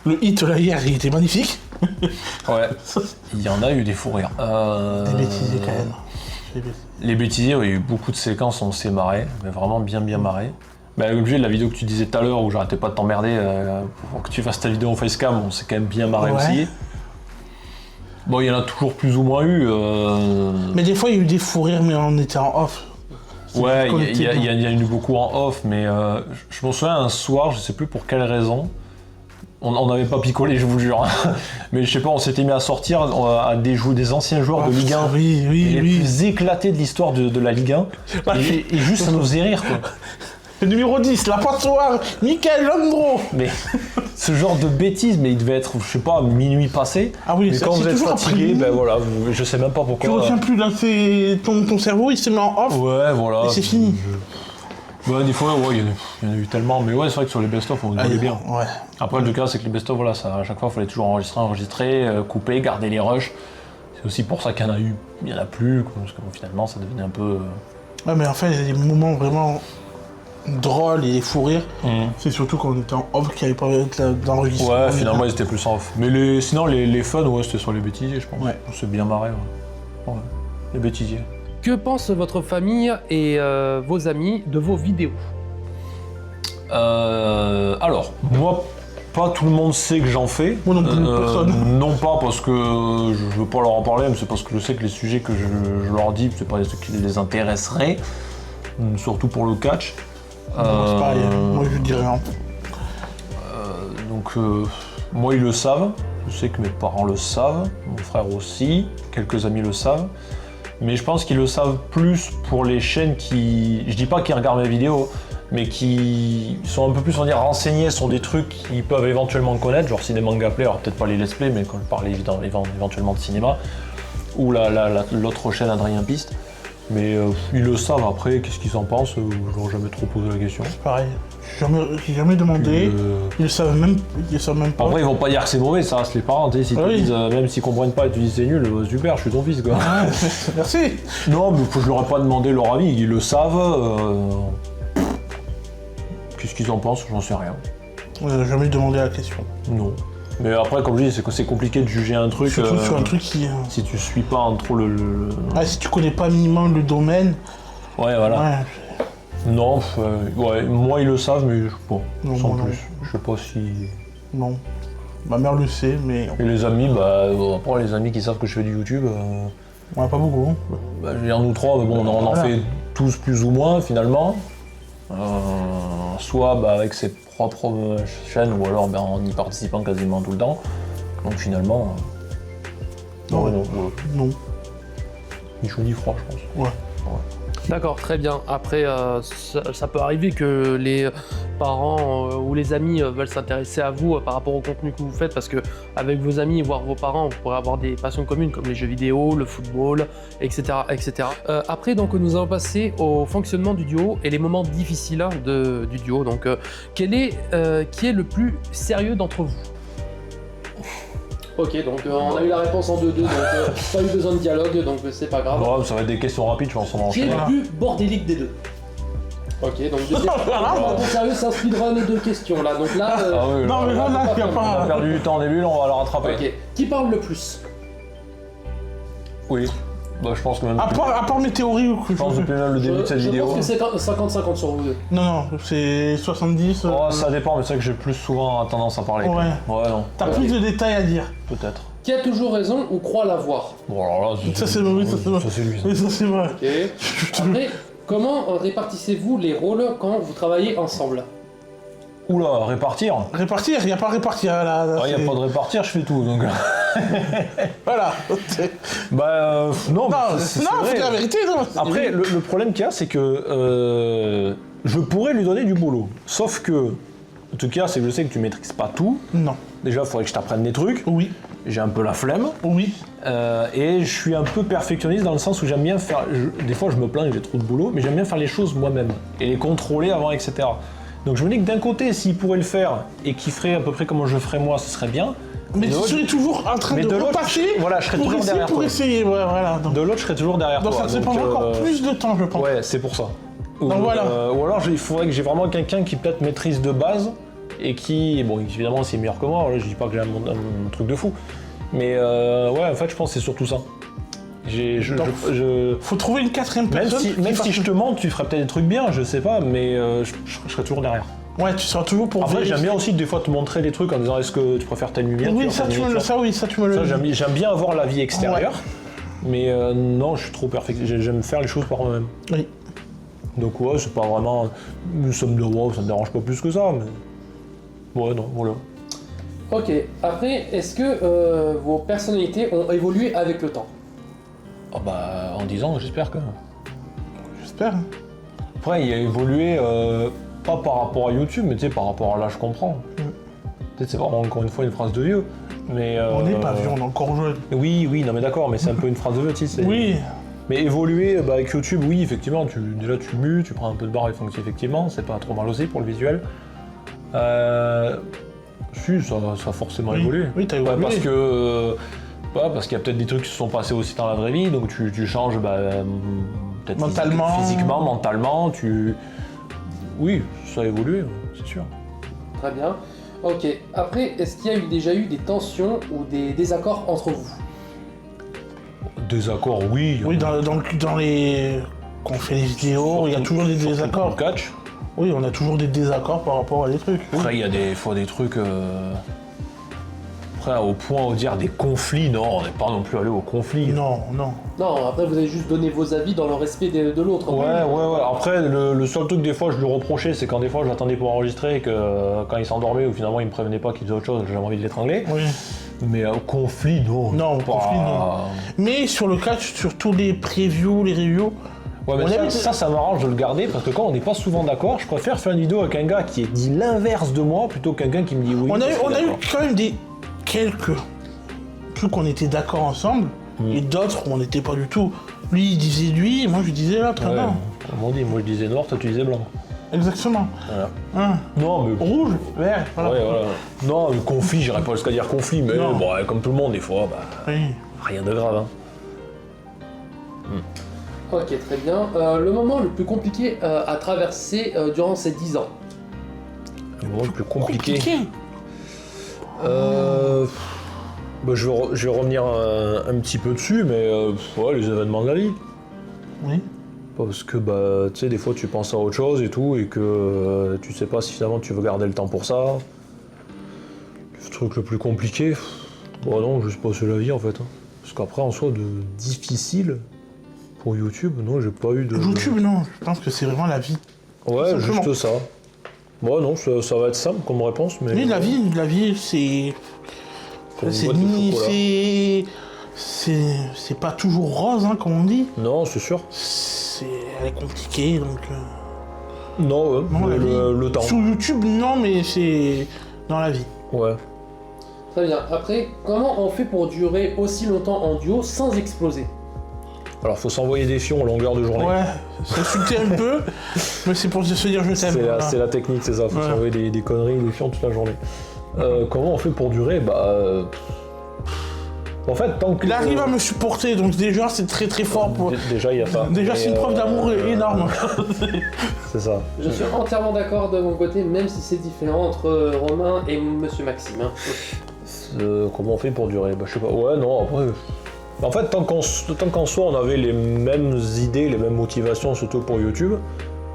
Le hit là hier, il était magnifique. Ouais, il y en a eu des fous rires. Des bêtises quand même. Les bêtisiers, il y a eu beaucoup de séquences où on s'est marré, mais vraiment bien marré. L'objet de la vidéo que tu disais tout à l'heure où j'arrêtais pas de t'emmerder pour que tu fasses ta vidéo en facecam, on s'est quand même bien marré aussi. Bon, il y en a toujours plus ou moins eu. Mais des fois, il y a eu des fous rires, mais on était en off. Ouais, il y a eu beaucoup en off, mais je me souviens un soir, je sais plus pour quelle raison, on n'avait pas picolé, je vous jure, mais je sais pas, on s'était mis à sortir à des anciens joueurs de Ligue 1, les plus éclatés de l'histoire de la Ligue 1, et juste ça nous faisait rire, quoi. Le numéro 10, la passoire, Michael Landreau. Mais ce genre de bêtises, mais il devait être, je sais pas, minuit passé. Ah oui, mais quand vous êtes fatigué, voilà, je sais même pas pourquoi. Tu retiens plus là, ton cerveau, il se met en off. Ouais, voilà. Et c'est fini. Ouais, des fois, il y en a eu tellement, mais ouais, c'est vrai que sur les best-of, on rigolait bien. Ouais. Après, le cas, c'est que les best-of, voilà, ça, à chaque fois, il fallait toujours enregistrer, couper, garder les rushs. C'est aussi pour ça qu'il y en a eu, il y en a plus, quoi, parce que finalement, ça devenait un peu. Ouais, mais en fait, il y a des moments vraiment drôles et fous rires. C'est surtout quand on était en off qu'il n'y avait pas d'enregistrement. Ouais, finalement, ils étaient plus en off. Mais sinon, les fun, ouais, c'était sur les bêtisiers, je pense. Ouais. On s'est bien marré, ouais. Les bêtisiers. Que pense votre famille et vos amis de vos vidéos? Alors, moi, pas tout le monde sait que j'en fais. Moi non plus, personne. Non pas parce que je veux pas leur en parler, mais c'est parce que je sais que les sujets que je leur dis, c'est pas des trucs qui les intéresseraient. Surtout pour le catch. C'est pareil, moi je dis rien. Moi ils le savent, je sais que mes parents le savent, mon frère aussi, quelques amis le savent, mais je pense qu'ils le savent plus pour les chaînes qui, je dis pas qu'ils regardent mes vidéos, mais qui sont un peu plus, on va dire, renseignés sur des trucs qu'ils peuvent éventuellement connaître, genre Ciné Manga Play, alors peut-être pas les let's play, mais quand je parle éventuellement de cinéma, ou l'autre chaîne Adrien Piste. Mais ils le savent après, qu'est-ce qu'ils en pensent, je leur ai jamais trop posé la question. Pareil, j'ai jamais demandé, ils le savent même pas. En vrai, ils vont pas dire que c'est mauvais, ça reste les parents, tu sais, s'ils te disent, même s'ils comprennent pas et tu dis c'est nul, super, je suis ton fils, quoi. Ah, merci. Non, mais je leur ai pas demandé leur avis, ils le savent. Qu'est-ce qu'ils en pensent, j'en sais rien. J'ai jamais demandé la question. Non. Mais après, comme je dis, c'est compliqué de juger un truc. Surtout sur un truc qui. Si tu suis pas trop le. Ah, si tu connais pas minimum le domaine. Ouais, voilà. Ouais. Non, ouais, moi ils le savent, mais bon, Non, sans moi, plus. non. Je sais pas si. Non. Ma mère le sait, mais. Et les amis, après les amis qui savent que je fais du YouTube. Ouais, pas beaucoup. Je veux dire, nous trois, bon, on en fait tous plus ou moins finalement. Soit avec ses propres chaînes ou alors en y participant quasiment tout le temps. Donc finalement, Non. Non. ni chaud ni froid je pense. Ouais. D'accord, très bien. Après, ça peut arriver que les parents ou les amis veulent s'intéresser à vous par rapport au contenu que vous faites, parce que avec vos amis, voire vos parents, vous pourrez avoir des passions communes comme les jeux vidéo, le football, etc. etc. Après, donc, nous allons passer au fonctionnement du duo et les moments difficiles du duo. Donc, qui est le plus sérieux d'entre vous? Ok, donc on a eu la réponse en 2-2, donc pas eu besoin de dialogue, donc c'est pas grave. Ouais, ça va être des questions rapides, je pense, on va Qui est enchaîner. le plus bordélique des deux? Ok, donc deuxième. Pour sérieux, c'est un speedrun de questions là. Donc là, Ah oui, Non, mais là, il n'y a on a pas. perdu du temps au début, là, on va le rattraper. ok. Qui parle le plus? Oui. Bah, je pense que même. À part mes théories ou Je pense depuis même le début de cette je vidéo. pense que c'est 50-50 sur vous deux. Non, c'est 70. Oh, ça dépend, mais c'est vrai que j'ai plus souvent tendance à parler. Ouais. Ouais, non, T'as plus de détails à dire. peut-être. Qui a toujours raison ou croit l'avoir? Bon, alors là, Ça, c'est vrai, ça, c'est vrai. Ça, c'est lui. Ça. Oui, ça c'est vrai. Ok. Après, comment répartissez-vous les rôles quand vous travaillez ensemble? Oula, répartir. Répartir, il n'y a pas à répartir là. Il n'y a pas de répartir, je fais tout. Donc. Voilà. Bah, non, Non, c'est non, vrai. c'est la vérité. Non. Après, le problème qu'il y a, c'est que je pourrais lui donner du boulot. Sauf que, en tout cas, c'est que je sais que tu maîtrises pas tout. Non. Déjà, il faudrait que je t'apprenne des trucs. Oui. J'ai un peu la flemme. Oui. Et je suis un peu perfectionniste dans le sens où j'aime bien faire. Des fois, je me plains que j'ai trop de boulot, mais j'aime bien faire les choses moi-même et les contrôler avant, etc. Donc, je me dis que d'un côté, s'il pourrait le faire et qu'il ferait à peu près comme je ferais moi, ce serait bien. Mais de tu l'autre- serais toujours en train mais de de l'autre, repasser. voilà, je serais pour toujours essayer, derrière pour toi. essayer, ouais, voilà. De l'autre, je serais toujours derrière Donc toi. ça te prendra encore plus de temps, je pense. Ouais, c'est pour ça. Ou, Donc voilà. Ou alors, il faudrait que j'ai vraiment quelqu'un qui peut-être maîtrise de base et qui, bon, évidemment, c'est meilleur que moi. Là, je dis pas que j'ai un truc de fou. Mais ouais, en fait, je pense que c'est surtout ça. Donc, Faut trouver une quatrième Même personne. si, si je te montre, tu ferais peut-être des trucs bien, je sais pas, mais je serais toujours derrière. Ouais, tu seras toujours pour Après, vérifier. j'aime bien aussi des fois te montrer les trucs en disant est-ce que tu préfères telle lumière Oui, tu ça préfères tu telle me le lumière. ça tu me le Ça, dis. j'aime bien avoir la vie extérieure, mais non, je suis trop perfect. J'aime faire les choses par moi-même. Oui. Donc ouais, c'est pas vraiment. Ça me dérange pas plus que ça, mais. Ouais, non, voilà. Ok. Après, est-ce que vos personnalités ont évolué avec le temps? Ah bah, en 10 ans, j'espère que. J'espère. Après, il a évolué, pas par rapport à YouTube, mais tu sais, par rapport à l'âge qu'on prend. Peut-être c'est vraiment encore une fois une phrase de vieux. Mais, On n'est pas vieux, on est encore jeune. Oui, non mais d'accord, mais c'est un peu une phrase de vieux, tu sais. Oui. Mais évoluer avec YouTube, oui, effectivement, déjà tu mues, tu prends un peu de barre effectivement, c'est pas trop mal aussi pour le visuel. Si, ça a forcément Oui. évolué. Oui, t'as évolué. Parce que. Parce qu'il y a peut-être des trucs qui se sont passés aussi dans la vraie vie, donc tu changes peut-être Mentalement. physiquement, mentalement, Oui, ça a évolué, c'est sûr. Très bien. Ok. Après, est-ce qu'il y a déjà eu des tensions ou des désaccords entre vous? Désaccords, oui. Oui, dans les. Quand on fait les vidéos, il y a toujours des désaccords. Catch. Oui, on a toujours des désaccords par rapport à des trucs. Après, il y a des fois des trucs. Après, au point de dire des conflits, non, on n'est pas non plus allé au conflit. Non. Non, après vous avez juste donné vos avis dans le respect de l'autre. Ouais. Après, le seul truc des fois je lui reprochais, c'est quand des fois je l'attendais pour enregistrer et que quand il s'endormait ou finalement il me prévenait pas qu'il faisait autre chose, j'avais envie de l'étrangler. Oui. Mais au conflit, non. Non, au Pas- conflit, non. Mais sur le catch, sur tous les previews, les reviews, Ouais, mais On avait- ça m'arrange de le garder parce que quand on n'est pas souvent d'accord, je préfère faire une vidéo avec un gars qui dit l'inverse de moi plutôt qu'un gars qui me dit oui. on a eu parce qu'il est d'accord. quand même quelques trucs qu'on était d'accord ensemble, et d'autres où on n'était pas du tout. Lui, il disait lui, et moi, je disais l'autre. Ouais, Non. on dit, moi je disais noir, toi tu disais blanc. Exactement. Voilà. Hein. Non, mais. Rouge, vert, voilà. Ouais, voilà. Non, le conflit, j'irais pas jusqu'à dire conflit, mais Non. bon, comme tout le monde, des fois, Oui. rien de grave. Hein. Ok, très bien. Le moment le plus compliqué à traverser durant ces 10 ans? Le moment le plus compliqué. Je vais revenir un petit peu dessus, mais ouais, les événements de la vie. Oui. Parce que tu sais, des fois tu penses à autre chose et tout, et que tu sais pas si finalement tu veux garder le temps pour ça. Le truc le plus compliqué, bon non, je sais pas, c'est la vie en fait. Hein. Parce qu'après en soi, de difficile, Pour YouTube, non, j'ai pas eu de... YouTube, non. Je pense que c'est vraiment la vie. Ouais, Tout simplement. juste ça. Ouais, non, ça va être simple comme réponse, mais... Oui, la vie, c'est... Comme une C'est boîte de ni... chocolat. C'est pas toujours rose, hein, comme on dit. Non, c'est sûr. Elle est compliquée, donc... Non, ouais, Non, la vie. le temps. Sur YouTube, non, mais c'est dans la vie. Ouais. Très bien. Après, comment on fait pour durer aussi longtemps en duo sans exploser? Alors, faut s'envoyer des fions en longueur de journée. Ouais, s'insulter un peu, mais c'est pour se dire je t'aime. Voilà. C'est la technique, c'est ça. Faut Ouais. s'envoyer des conneries, des fions toute la journée. Comment on fait pour durer? En fait, tant que... Il arrive à me supporter, donc déjà c'est très très fort pour... Déjà, il y a ça. Déjà Mais, c'est une preuve d'amour énorme. C'est ça. Je suis entièrement d'accord de mon côté, même si c'est différent entre Romain et Monsieur Maxime. Hein. Comment on fait pour durer? Je sais pas. Ouais, non, après... En fait, tant qu'en soi, on avait les mêmes idées, les mêmes motivations, surtout pour YouTube,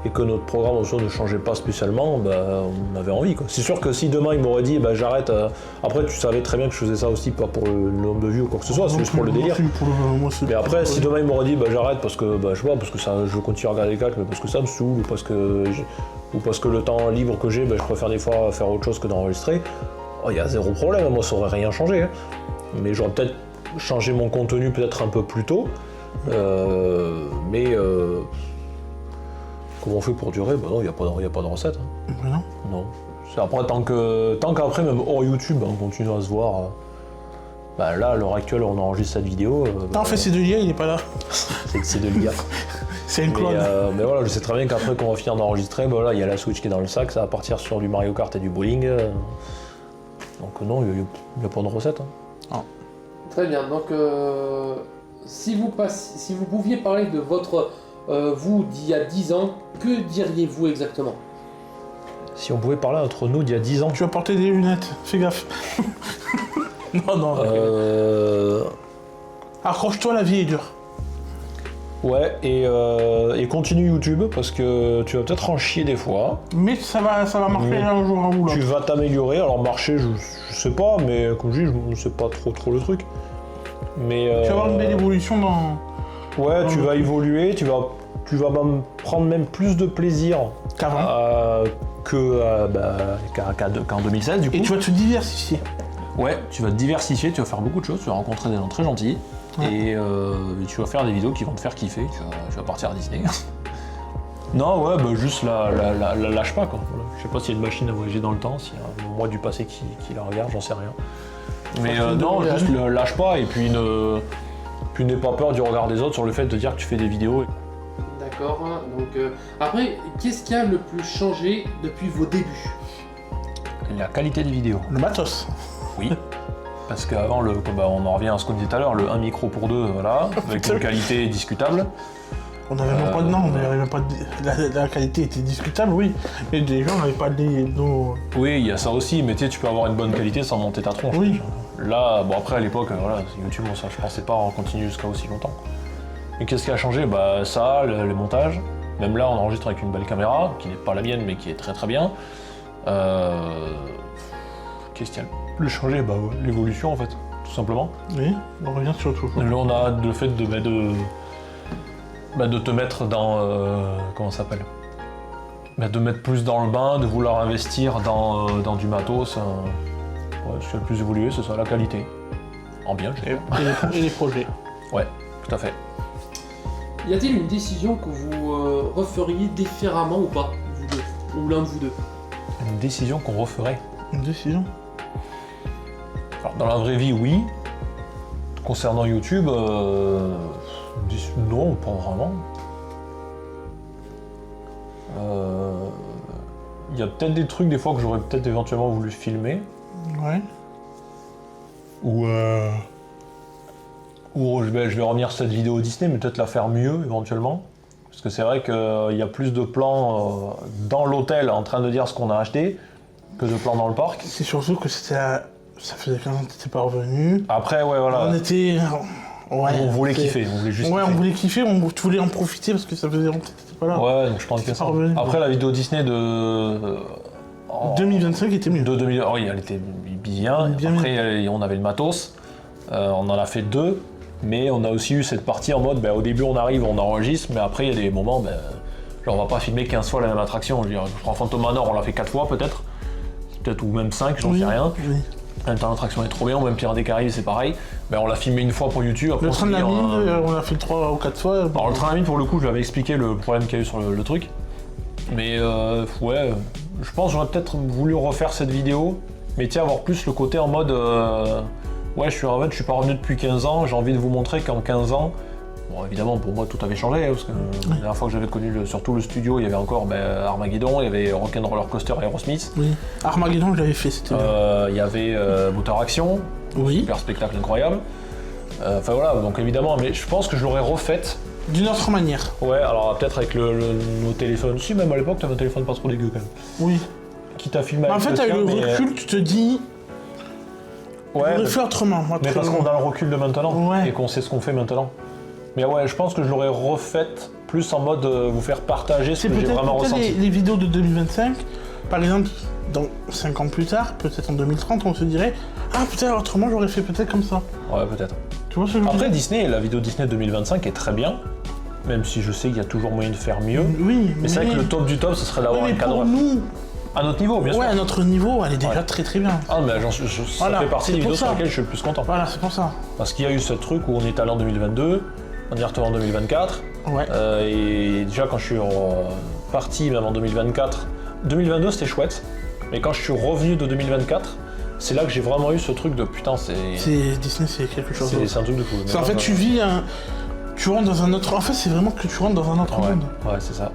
et que notre programme en soi ne changeait pas spécialement, on avait envie, quoi. C'est sûr que si demain il m'aurait dit, j'arrête... Après, tu savais très bien que je faisais ça aussi, pas pour le nombre de vues ou quoi que ce soit, c'est juste pour le délire. Mais après, si demain il m'aurait dit, j'arrête parce que, je sais pas, parce que ça, je continue à regarder les calques, mais parce que ça me saoule, ou parce que le temps libre que j'ai, je préfère des fois faire autre chose que d'enregistrer, il y a zéro problème, moi ça aurait rien changé. Hein. Mais j'aurais peut-être changé mon contenu peut-être un peu plus tôt, mais comment on fait pour durer? Non, il n'y a pas de recette. Hein. Non. Non. C'est après, tant qu'après, même hors YouTube, on continue à se voir. Là, à l'heure actuelle, on enregistre cette vidéo. En fait, c'est de l'IA, il est pas là. C'est de l'IA. C'est une clone. Mais voilà, je sais très bien qu'après qu'on va finir d'enregistrer, il y a la Switch qui est dans le sac, ça va partir sur du Mario Kart et du bowling. Donc non, il n'y a pas de recette. Hein. Très bien. Donc, si vous pouviez parler de votre vous d'il y a 10 ans, que diriez-vous exactement? Si on pouvait parler entre nous d'il y a 10 ans. Tu vas porter des lunettes, fais gaffe. Non. Accroche-toi, la vie est dure. Ouais, et continue YouTube parce que tu vas peut-être en chier des fois. Mais ça va marcher un jour ou l'autre. Tu vas t'améliorer. Alors marcher, je sais pas, mais comme je dis, je sais pas trop le truc. Mais Tu vas avoir une belle évolution dans... Ouais, tu vas évoluer, tu vas prendre même plus de plaisir qu'avant. Qu'en 2016 du coup. Et tu vas te diversifier. Ouais, tu vas te diversifier, tu vas faire beaucoup de choses, tu vas rencontrer des gens très gentils. Ouais. Et tu vas faire des vidéos qui vont te faire kiffer, tu vas partir à Disney. Non, ouais, juste la lâche pas, quoi. Voilà. Je sais pas s'il y a une machine à voyager dans le temps, s'il y a un moi du passé qui la regarde, j'en sais rien. Mais non, juste lâche pas, et puis n'aie pas peur du regard des autres sur le fait de dire que tu fais des vidéos. D'accord. Donc, après, qu'est-ce qui a le plus changé depuis vos débuts? La qualité des vidéos. Le matos. Oui. Parce qu'avant, on en revient à ce qu'on disait tout à l'heure, le 1 micro pour 2, voilà, avec une qualité discutable. On n'avait même pas de nom, on n'avait même pas de... La qualité était discutable, oui. Mais les gens n'avaient pas nos... Oui, il y a ça aussi, mais tu peux avoir une bonne qualité sans monter ta tronche. Oui. Là, après à l'époque, YouTube, je pensais pas en continuer jusqu'à aussi longtemps. Et qu'est-ce qui a changé? Ça, le montage. Même là, on enregistre avec une belle caméra, qui n'est pas la mienne, mais qui est très très bien. Qu'est-ce qui a le changé? L'évolution en fait, tout simplement. Oui, on revient sur tout. Là, on a le fait de te mettre dans... comment ça s'appelle? De mettre plus dans le bain, de vouloir investir dans du matos. Ce qui a le plus évolué, c'est ça, la qualité. En bien, je dirais. Et les projets. Ouais, tout à fait. Y a-t-il une décision que vous referiez différemment ou pas, vous deux, ou l'un de vous deux? Une décision qu'on referait. Une décision. Alors, dans la vraie vie, oui. Concernant YouTube, non, pas vraiment. Il y a peut-être des trucs des fois que j'aurais peut-être éventuellement voulu filmer. Ouais. Ou je vais revenir sur cette vidéo Disney, mais peut-être la faire mieux éventuellement. Parce que c'est vrai qu'il y a plus de plans dans l'hôtel en train de dire ce qu'on a acheté que de plans dans le parc. C'est surtout que ça faisait 15 ans que t'étais pas revenu. Après, ouais, voilà. On était... Ouais, on voulait kiffer, on voulait juste Ouais, kiffer. on voulait kiffer, on voulait en profiter parce que ça faisait longtemps que t'étais pas là. Ouais, donc je pense que ça. revenu. Après, la vidéo Disney de... 2025 était mieux. De 2000, oui, elle était bien. Bien Après, on avait le matos. On en a fait 2. Mais on a aussi eu cette partie en mode, au début on arrive, on enregistre, mais après il y a des moments, genre on va pas filmer 15 fois la même attraction. Je veux dire, je prends Phantom Manor, on l'a fait 4 fois peut-être ou même 5, j'en sais rien. Oui. En même temps l'attraction est trop bien, ou même Pirates des Caraïbes c'est pareil. On l'a filmé une fois pour YouTube. Après, Le train de la mine, on l'a fait 3 ou 4 fois. Alors le train de la mine pour le coup, je l'avais expliqué le problème qu'il y a eu sur le truc. Mais ouais, je pense que j'aurais peut-être voulu refaire cette vidéo, mais avoir plus le côté en mode ouais, je suis pas revenu depuis 15 ans, j'ai envie de vous montrer qu'en 15 ans, bon évidemment pour moi tout avait changé, parce que la dernière fois que j'avais connu surtout le studio, il y avait encore Armageddon, il y avait Rock'n'Roller Coaster Aerosmith. Oui, Armageddon je l'avais fait, c'était bien. Il y avait Motor Action, Oui. super spectacle incroyable. Enfin voilà, donc évidemment, mais je pense que je l'aurais refaite. D'une autre manière. Ouais, alors peut-être avec nos téléphones. Si, même à l'époque, t'avais un téléphone pas trop dégueu quand même. Oui. Qui t'a filmé En avec fait, avec le recul, tu te dis. Ouais, on aurait fait autrement. mais parce qu'on a le recul de maintenant Ouais. et qu'on sait ce qu'on fait maintenant. Mais ouais, je pense que je l'aurais refaite plus en mode vous faire partager ce C'est que j'ai peut-être vraiment ressenti. les vidéos de 2025, par exemple, dans 5 ans plus tard, peut-être en 2030, on se dirait ah putain, autrement j'aurais fait peut-être comme ça. Ouais, peut-être. Tu vois ce que je veux Après, dire? Disney, la vidéo Disney 2025 est très bien, même si je sais qu'il y a toujours moyen de faire mieux. Oui, Mais c'est vrai que le top du top, ce serait d'avoir mais un pour cadre nous, à notre niveau, bien sûr. ouais, à notre niveau, elle est déjà Ouais. très très bien. Ah, mais ça Voilà, fait partie c'est des pour vidéos sur ça. lesquelles je suis le plus content. Voilà, c'est pour ça. Parce qu'il y a eu ce truc où on est allé en 2022, on y retourne en 2024. Ouais. Et déjà quand je suis parti, même en 2024, 2022 c'était chouette, mais quand je suis revenu de 2024, c'est là que j'ai vraiment eu ce truc de putain, Disney, c'est quelque chose d'autre. c'est un truc de fou. C'est en fait, tu vis un. Tu rentres dans un autre. En fait, c'est vraiment que tu rentres dans un autre Ouais, monde. ouais, c'est ça.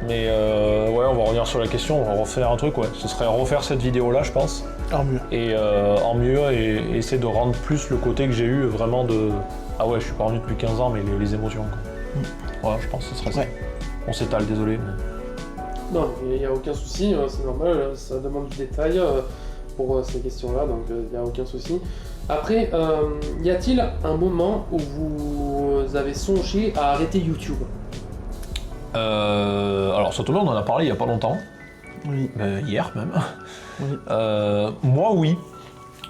Mais ouais, on va revenir sur la question, on va refaire un truc, ouais. Ce serait refaire cette vidéo là, je pense, Alors mieux. et en mieux, et essayer de rendre plus le côté que j'ai eu vraiment de ah ouais, je suis pas revenu depuis 15 ans, mais les émotions quoi. Ouais, je pense que ce serait ça. Ouais. On s'étale, désolé. Mais... Non, il n'y a aucun souci, c'est normal, ça demande du détail pour ces questions-là, donc il n'y a aucun souci. Après, y a-t-il un moment où vous avez songé à arrêter YouTube? Alors ça tombe bien, on en a parlé il y a pas longtemps, Oui. hier même. Oui. Moi oui,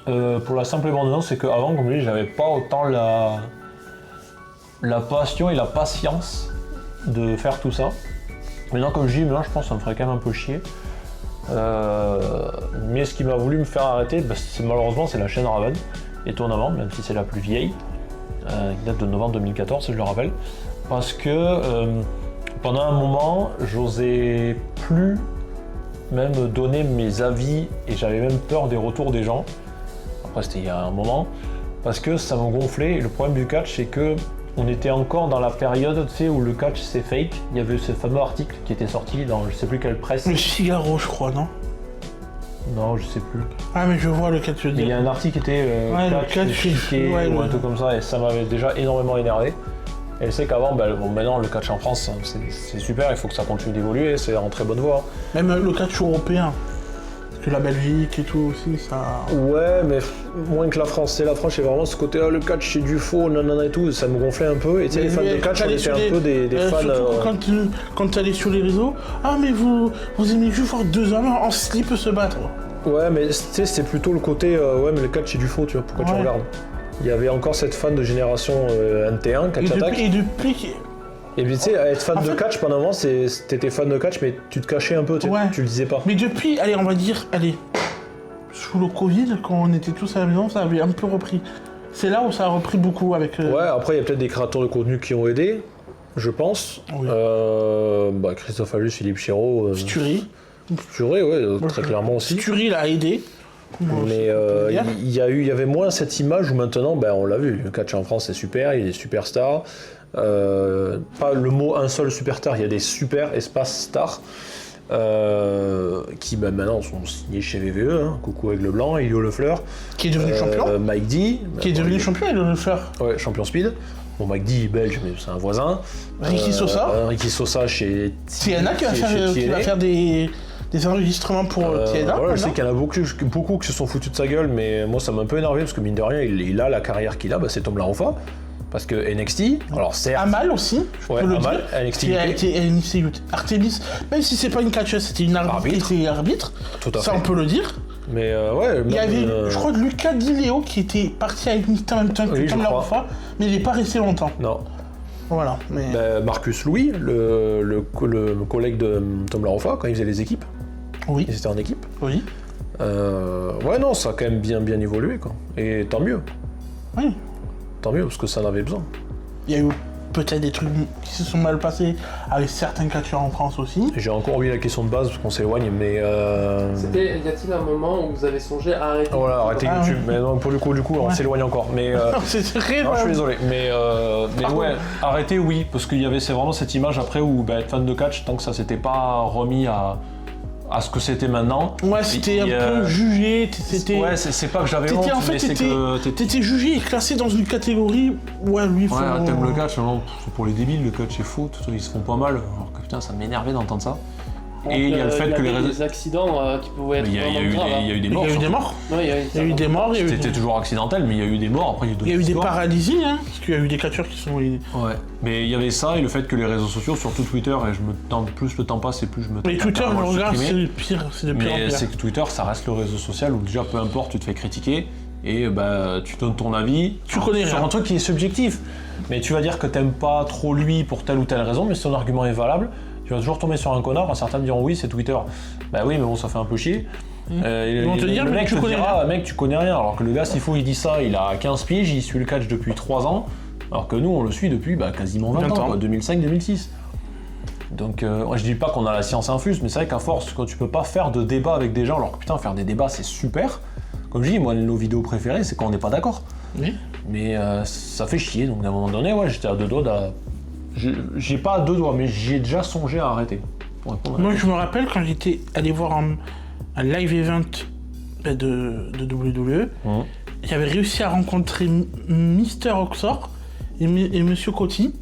pour la simple et bonne raison, c'est qu'avant, comme je dis, j'avais pas autant la passion et la patience de faire tout ça. Maintenant, comme je dis, maintenant je pense que ça me ferait quand même un peu chier. Mais ce qui m'a voulu me faire arrêter, malheureusement c'est la chaîne Raven, étonnamment, même si c'est la plus vieille, qui date de novembre 2014, si je le rappelle, parce que pendant un moment, j'osais plus même donner mes avis et j'avais même peur des retours des gens. Après, c'était il y a un moment, parce que ça me gonflait. Et le problème du catch, c'est que on était encore dans la période, tu sais, où le catch c'est fake. Il y avait ce fameux article qui était sorti dans je sais plus quelle presse. Le Figaro, je crois, non? Non, je sais plus. Ah, mais je vois lequel tu veux Mais il y dire. a un article qui était Ouais, le catch catch, chiqué ouais, ou le- un truc comme ça, et ça m'avait déjà énormément énervé. Et je sais qu'avant, bon, maintenant le catch en France, c'est super, il faut que ça continue d'évoluer, c'est en très bonne voie. Même le catch européen. Parce que la Belgique et tout aussi, ça. Ouais, mais moins que la France. C'est la France, c'est vraiment ce côté le catch c'est du faux, nanana et tout, ça me gonflait un peu. Et tu sais, les fans de catch, on était un peu des fans. Surtout quand tu allais sur les réseaux, ah mais vous aimez juste voir deux hommes en slip se battre. Ouais, mais tu sais, c'est plutôt le côté ouais, mais le catch c'est du faux, tu vois, pourquoi tu Ouais. regardes? Il y avait encore cette fan de génération NT1, catch attack. Et depuis Et puis tu sais, être fan En de fait- catch pendant un moment, t'étais fan de catch, mais tu te cachais un peu, Ouais. tu le disais pas. Mais depuis, allez, on va dire, allez, sous le Covid, quand on était tous à la maison, ça avait un peu repris. C'est là où ça a repris beaucoup avec. Ouais, après il y a peut-être des créateurs de contenu qui ont aidé, je pense. Oui. Christophe Alus, Philippe Chiraud. Sturi. Sturi, ouais, très clairement aussi. Sturi l'a aidé. Moi aussi, Mais on peut le dire. il y avait moins cette image où maintenant, on l'a vu, le catch en France c'est super, il y a des superstars. Pas le mot un seul superstar, il y a des super espaces stars qui maintenant sont signés chez VVE, hein. Coucou Aigle Blanc, Elio Lefleur, Qui est devenu champion. Mike D, Qui est devenu champion, il le faire. ouais, champion speed. Bon, Mike D belge, mais c'est un voisin. Ricky Sosa. Ricky Sosa chez Tiana qui va chez faire, TNA. des enregistrements pour Tiana. Voilà, je sais maintenant. qu'il y en a beaucoup qui se sont foutus de sa gueule, mais moi ça m'a un peu énervé parce que mine de rien, il a la carrière qu'il a, c'est Tom Larofa. Parce que NXT, alors certes. Amal aussi, je Ouais, peux le Amal, dire. NXT qui a UK. été NXT UK. Artemis, même si c'est pas une catcheuse, c'était une arbitre qui était arbitre. Tout à Ça, fait. on peut le dire. Mais ouais, Il y même, avait, je crois, Lucas Di Leo qui était parti avec Mister en même temps que Oui, je Tom crois. Larofa, mais il n'est pas resté longtemps. Non. Voilà. Mais... Marcus Louis, le collègue de Tom Larofa, quand il faisait les équipes, Oui, ils étaient en équipe. oui, Ouais, non, ça a quand même bien évolué, quoi. Et tant mieux. oui. Tant mieux, parce que ça en avait besoin. Il y a eu peut-être des trucs qui se sont mal passés avec certains catcheurs en France aussi. J'ai encore oublié la question de base, parce qu'on s'éloigne, mais... Y a-t-il un moment où vous avez songé à arrêter Voilà, arrêtez Ah, YouTube. oui. Mais non, pour le coup, on Ouais. s'éloigne encore. Mais... C'est très non, je suis mal. désolé, mais Par ouais, arrêtez, oui, parce qu'il y avait c'est vraiment cette image après où être fan de catch, tant que ça s'était pas remis à ce que c'était maintenant. Ouais, c'était Et, un peu jugé, c'était... Ouais, c'est pas que j'avais honte, T'étais en fait, mais c'est que t'étais jugé et classé dans une catégorie. Ouais, lui, faut. Ouais, t'aimes le catch, non, c'est pour les débiles, le catch c'est faux, ils se font pas mal. Alors que putain, ça m'énervait d'entendre ça. Et il y a le fait que les réseaux. des accidents qui pouvaient être Il y a vraiment eu graves. il y a eu des Il y morts. a eu des surtout. morts. Ouais, il y a Il y a eu des morts, il y a eu C'était toujours accidentel, mais il y a eu des morts. Après, Il y a eu des histoires. paralysies, hein, parce qu'il y a eu des catcheurs qui sont. Ouais. Mais il y avait ça et le fait que les réseaux sociaux, surtout Twitter, et plus le temps passe et plus je me Mais tente Twitter, à je le regarde, c'est supprimer. le pire, c'est de pire en Mais pire. c'est que Twitter, ça reste le réseau social où déjà peu importe, tu te fais critiquer et bah tu donnes ton avis. Tu connais sur rien. un truc qui est subjectif. Mais tu vas dire que t'aimes pas trop lui pour telle ou telle raison, mais si ton argument est valable, tu vas toujours tomber sur un connard. Certains me diront oui, c'est Twitter. Bah oui, mais bon, ça fait un peu chier. Ils vont te dire, le mais mec tu te connais dira, mec, tu connais rien. Alors que le gars, s'il faut, il dit ça, il a 15 piges, il suit le catch depuis 3 ans. Alors que nous, on le suit depuis quasiment 20 ans, 2005-2006. Donc, je dis pas qu'on a la science infuse, mais c'est vrai qu'à force, quand tu peux pas faire de débat avec des gens, alors que putain, faire des débats, c'est super. Comme je dis, moi, nos vidéos préférées, c'est quand on n'est pas d'accord. Oui. Mais ça fait chier, donc à un moment donné, ouais, j'étais à 2 doigts j'ai pas à 2 doigts, mais j'ai déjà songé à arrêter. Pour répondre à la Moi, je me rappelle quand j'étais allé voir un live event de WWE, j'avais réussi à rencontrer Mister Oxor et Monsieur Coty,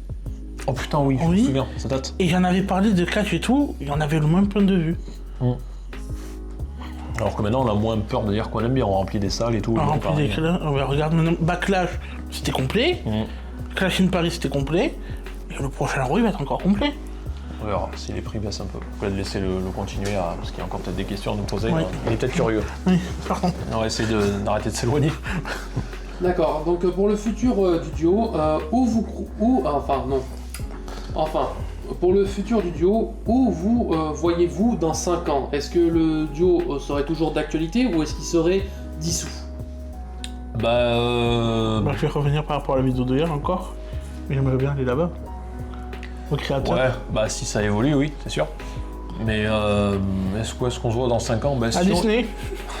Oh putain, oui, je Oui. me souviens, ça date. et j'en avais parlé de catch et tout, et on avait le même point de vue. Alors que maintenant, on a moins peur de dire qu'on aime bien, on remplit des salles et tout. On et remplit pareil. des classes, regarde maintenant, Backlash, c'était complet, Clash in Paris, c'était complet, et le prochain Raw, il va être encore complet. On verra si les prix baissent un peu. Peut-être laisser le continuer, parce qu'il y a encore peut-être des questions à nous poser. Ouais. Il est peut-être curieux. Oui, pardon. On va essayer d'arrêter de s'éloigner. D'accord, donc pour le futur du duo, pour le futur du duo, où vous voyez-vous dans 5 ans? Est-ce que le duo serait toujours d'actualité ou est-ce qu'il serait dissous? Bah, je vais revenir par rapport à la vidéo d'hier encore, mais j'aimerais bien aller là-bas. Au créateur. Ouais, bah si ça évolue, oui, c'est sûr. Mais est-ce qu'on se voit dans 5 ans? À Disney.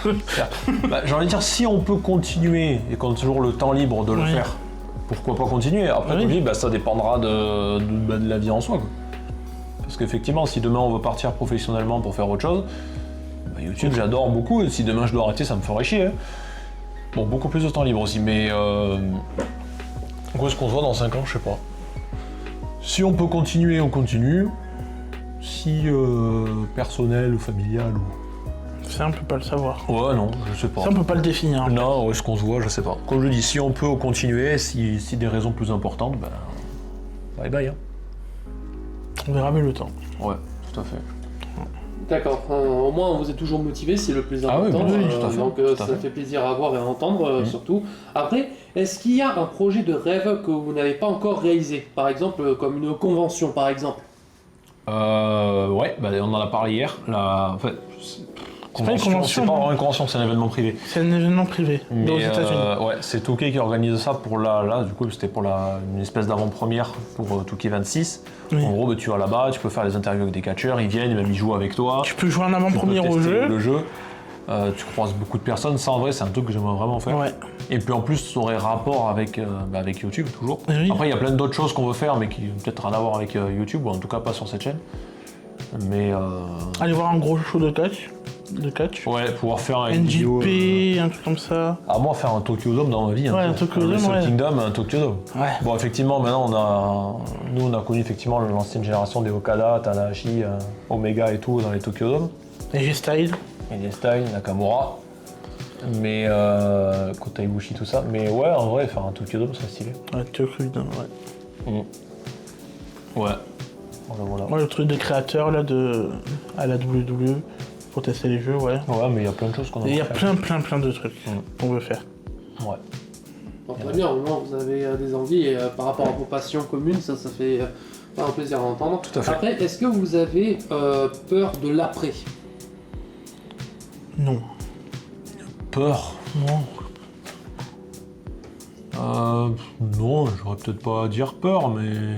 J'ai envie de dire, si on peut continuer et qu'on a toujours le temps libre de le Oui. faire, pourquoi pas continuer? Après, Oui. comme je dis, ça dépendra de la vie en soi, quoi. Parce qu'effectivement, si demain on veut partir professionnellement pour faire autre chose, YouTube j'adore beaucoup, et si demain je dois arrêter, ça me ferait chier. Hein. Bon, beaucoup plus de temps libre aussi, mais où est-ce qu'on se voit dans 5 ans? Je sais pas. Si on peut continuer, on continue. Si personnel ou familial ou... Ça, on peut pas le savoir. Ouais, non, je sais pas. Ça, on peut pas le définir. Non, où est-ce qu'on se voit, je sais pas. Comme je dis, si on peut continuer, si des raisons plus importantes, bye bye. Hein. On verra avec le temps. Ouais, tout à fait. D'accord, au moins vous êtes toujours motivé, c'est le plus Ah oui, important. oui, tout à fait, Donc tout à ça fait. fait plaisir à voir et à entendre surtout. Après, est-ce qu'il y a un projet de rêve que vous n'avez pas encore réalisé? Par exemple, comme une convention par exemple. Ouais, on en a parlé hier. En fait, pas une convention, c'est pas non. vraiment une convention, c'est un événement privé. C'est un événement privé, Mais aux États-Unis. ouais, c'est Touquet qui organise ça pour là, du coup, c'était pour une espèce d'avant-première pour Touquet 26. Oui. En gros, tu vas là-bas, tu peux faire des interviews avec des catcheurs, ils viennent, même ils jouent avec toi. Tu peux jouer en Tu peux avant-première au tester jeu. le jeu. Tu croises beaucoup de personnes. Ça, en vrai, c'est un truc que j'aimerais vraiment faire. Ouais. Et puis en plus, ça aurait rapport avec YouTube, toujours. Oui. Après, il y a plein d'autres choses qu'on veut faire, mais qui n'ont peut-être rien à voir avec YouTube, ou en tout cas pas sur cette chaîne. Mais Aller voir un gros show de catch. ouais, pouvoir faire une vidéo. NJP, un truc comme ça. À moi, faire un Tokyo Dome dans ma vie. Ouais, hein, un Tokyo Dome, Wrestle ouais. Kingdom, un Tokyo Dome. Ouais. Bon, effectivement, maintenant, on a connu effectivement l'ancienne génération des Okada, Tanahashi, Omega et tout dans les Tokyo Dome. Et G-Style. AJ Styles, Nakamura. Mais Kota Ibushi, tout ça. Mais ouais, en vrai, faire un Tokyo Dome serait stylé. Ouais, Tokyo Dome, ouais. Ouais. Voilà. Moi, le truc de créateur, là, à la WWE, Pour tester les jeux, ouais. Ouais, mais il y a plein de choses qu'on a Et il y a faire. plein de trucs qu'on veut faire. Ouais. Bon, très bien, au moins vous avez des envies et par rapport à vos passions communes, ça fait un plaisir à entendre. Tout à fait. Après, est-ce que vous avez peur de l'après? Non. Peur? Non. Non, j'aurais peut-être pas à dire peur, mais...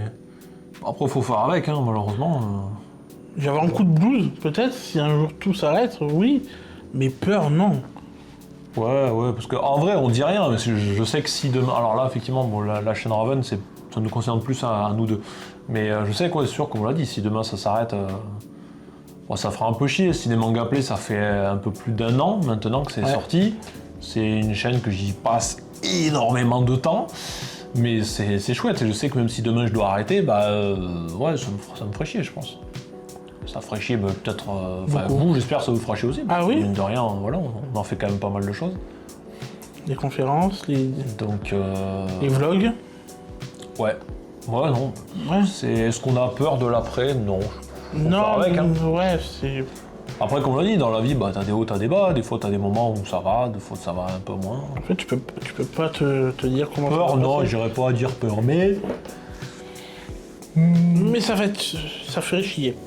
Après, faut faire avec, hein, malheureusement. J'avais un coup de blues, peut-être, si un jour tout s'arrête, oui. Mais peur, non. Ouais, parce qu'en vrai, on dit rien, mais je sais que si demain... Alors là, effectivement, bon, la chaîne Raven, ça nous concerne plus à nous deux. Mais je sais quoi, c'est sûr, comme on l'a dit, si demain ça s'arrête... Bon, ça fera un peu chier. Cinéma Gameplay, ça fait un peu plus d'1 an maintenant que c'est sorti. C'est une chaîne que j'y passe énormément de temps. Mais c'est chouette, et je sais que même si demain je dois arrêter, ouais, ça me ferait chier, je pense. Ça ferait chier, peut-être... vous, j'espère que ça vous fera chier aussi. Ah oui. Mine de rien, voilà, on en fait quand même pas mal de choses. Les conférences, Donc... les vlogs. Ouais. Ouais, non. Ouais. Est-ce qu'on a peur de l'après? Non. Non, faire avec, hein. Ouais, c'est... Après, comme on l'a dit, dans la vie, t'as des hauts, t'as des bas. Des fois, t'as des moments où ça va, des fois, ça va un peu moins. En fait, tu peux pas te dire comment Peur, ça va non, passer. j'irais pas à dire peur, mais... Mais ça ferait chier.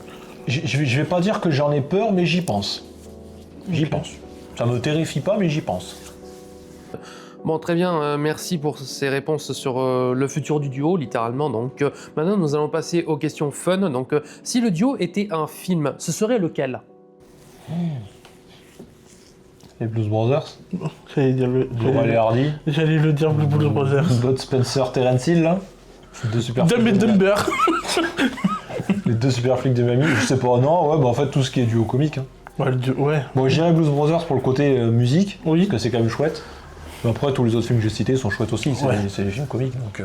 Je vais pas dire que j'en ai peur, mais j'y pense. J'y pense. Ça me terrifie pas, mais j'y pense. Bon, très bien, merci pour ces réponses sur le futur du duo, littéralement. Donc maintenant, nous allons passer aux questions fun. Donc, si le duo était un film, ce serait lequel? Les Blues Brothers, J'allais dire Laurel et Hardy, J'allais le dire, Blue Blues Brothers. Bud Spencer, Terence Hill, là. Deux super Dumb and flics de Dumber. Les deux super flics de Miami. Je sais pas, non, ouais, en fait, tout ce qui est duo comique. Hein. Ouais. Bon, je dirais Blues Brothers pour le côté musique, Oui. parce que c'est quand même chouette. Mais après, tous les autres films que j'ai cités sont chouettes aussi, c'est des films comiques. Donc,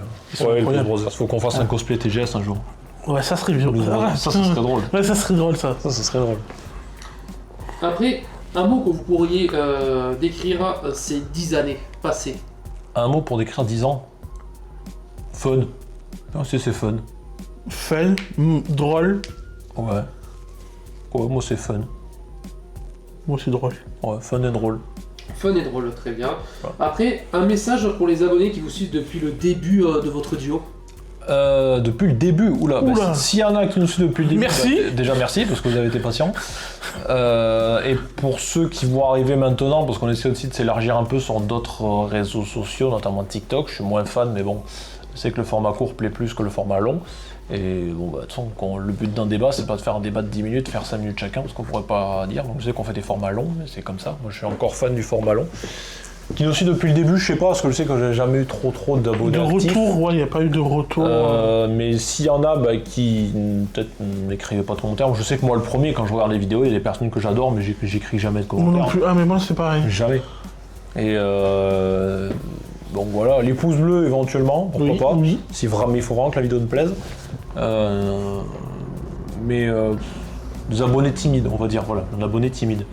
ouais, les Blues Brothers, faut qu'on fasse un cosplay TGS un jour. Ouais, ça serait bien. Blues Brothers, ça serait drôle. Ouais, ça serait drôle, ça. Ça serait drôle. Après, un mot que vous pourriez décrire ces 10 années passées. Un mot pour décrire 10 ans. Fun. Non, c'est fun. Fun, drôle. Ouais. Ouais, moi c'est fun. Moi, c'est drôle. Ouais, fun et drôle. Fun et drôle, très bien. Ouais. Après, un message pour les abonnés qui vous suivent depuis le début de votre duo. Depuis le début, oula. Oula. S'il y en a qui nous suivent depuis le début, Merci. Déjà merci parce que vous avez été patients. Et pour ceux qui vont arriver maintenant, parce qu'on essaie aussi de s'élargir un peu sur d'autres réseaux sociaux, notamment TikTok, je suis moins fan, mais bon, je sais que le format court plaît plus que le format long. Et bon, de toute façon, le but d'un débat, c'est pas de faire un débat de 10 minutes, faire 5 minutes chacun, parce qu'on pourrait pas dire. Donc je sais qu'on fait des formats longs, mais c'est comme ça. Moi, je suis encore fan du format long. Qui nous suit depuis le début, je sais pas, parce que je sais que j'ai jamais eu trop d'abonnés De actifs. retour, ouais, il n'y a pas eu de retour. Mais s'il y en a qui peut-être n'écrivaient pas de commentaires, je sais que moi le premier, quand je regarde les vidéos, il y a des personnes que j'adore, mais j'écris jamais de Moi non commentaires. plus. Ah, mais moi, c'est pareil. Jamais. Et donc voilà, les pouces bleus éventuellement, pourquoi pas. Oui. Si vraiment il faut vraiment que la vidéo me plaise. Mais des abonnés timides, on va dire, voilà, un abonné timide.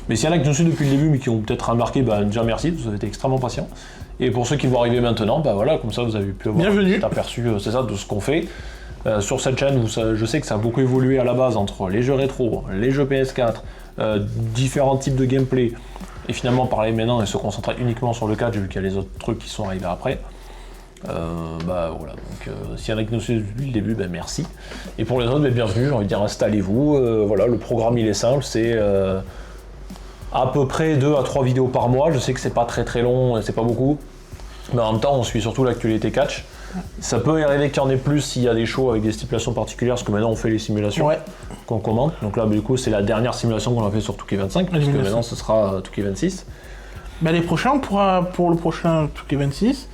Mais s'il y en a qui nous suivent depuis le début, mais qui ont peut-être remarqué, déjà merci, vous avez été extrêmement patients. Et pour ceux qui vont arriver maintenant, voilà, comme ça vous avez pu avoir Bienvenue. un petit aperçu, c'est ça, de ce qu'on fait. Sur cette chaîne, je sais que ça a beaucoup évolué à la base entre les jeux rétro, les jeux PS4, différents types de gameplay, et finalement parler maintenant et se concentrer uniquement sur le catch, vu qu'il y a les autres trucs qui sont arrivés après. Voilà, donc s'il y en a qui nous suivent depuis le début, merci. Et pour les autres, bienvenue, j'ai envie de dire installez-vous. Voilà, le programme il est simple, c'est à peu près 2 à 3 vidéos par mois. Je sais que c'est pas très long, c'est pas beaucoup, mais en même temps on suit surtout l'actualité catch. Ça peut arriver qu'il y en ait plus s'il y a des shows avec des stipulations particulières, parce que maintenant on fait les simulations qu'on commente. Donc là du coup c'est la dernière simulation qu'on a fait sur Touquet 25, parce que maintenant ce sera Touquet 26. Les prochains, on pourra, pour le prochain Touquet 26,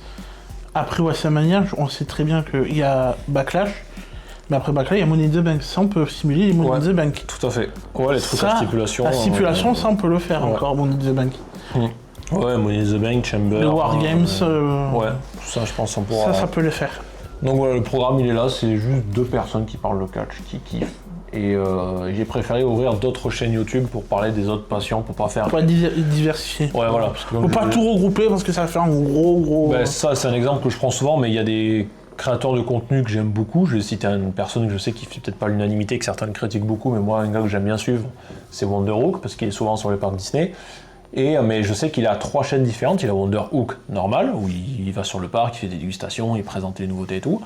après WrestleMania, on sait très bien qu'il y a Backlash, mais après Backlash, il y a Money in the Bank. Ça, on peut simuler les Money in the Bank. Tout à fait. Ouais, les trucs à stipulation. La stipulation, ça, on peut le faire encore, Money in the Bank. Ouais, Money in the Bank, Chamber. Les Wargames. Ouais, tout ça, je pense on pourra. Ça peut le faire. Donc voilà, le programme il est là, c'est juste 2 personnes qui parlent le catch, qui kiffent. Et j'ai préféré ouvrir d'autres chaînes YouTube pour parler des autres passions, pour pas faire. Pour diversifier. Ouais, voilà. Parce que Faut pas tout regrouper parce que ça va faire un gros. Ça, c'est un exemple que je prends souvent, mais il y a des créateur de contenu que j'aime beaucoup. Je vais citer une personne que je sais qui fait peut-être pas l'unanimité, que certains critiquent beaucoup, mais moi, un gars que j'aime bien suivre, c'est Wonderhook, parce qu'il est souvent sur les parcs Disney. Mais je sais qu'il a 3 chaînes différentes. Il a Wonderhook normal, où il va sur le parc, il fait des dégustations, il présente les nouveautés et tout.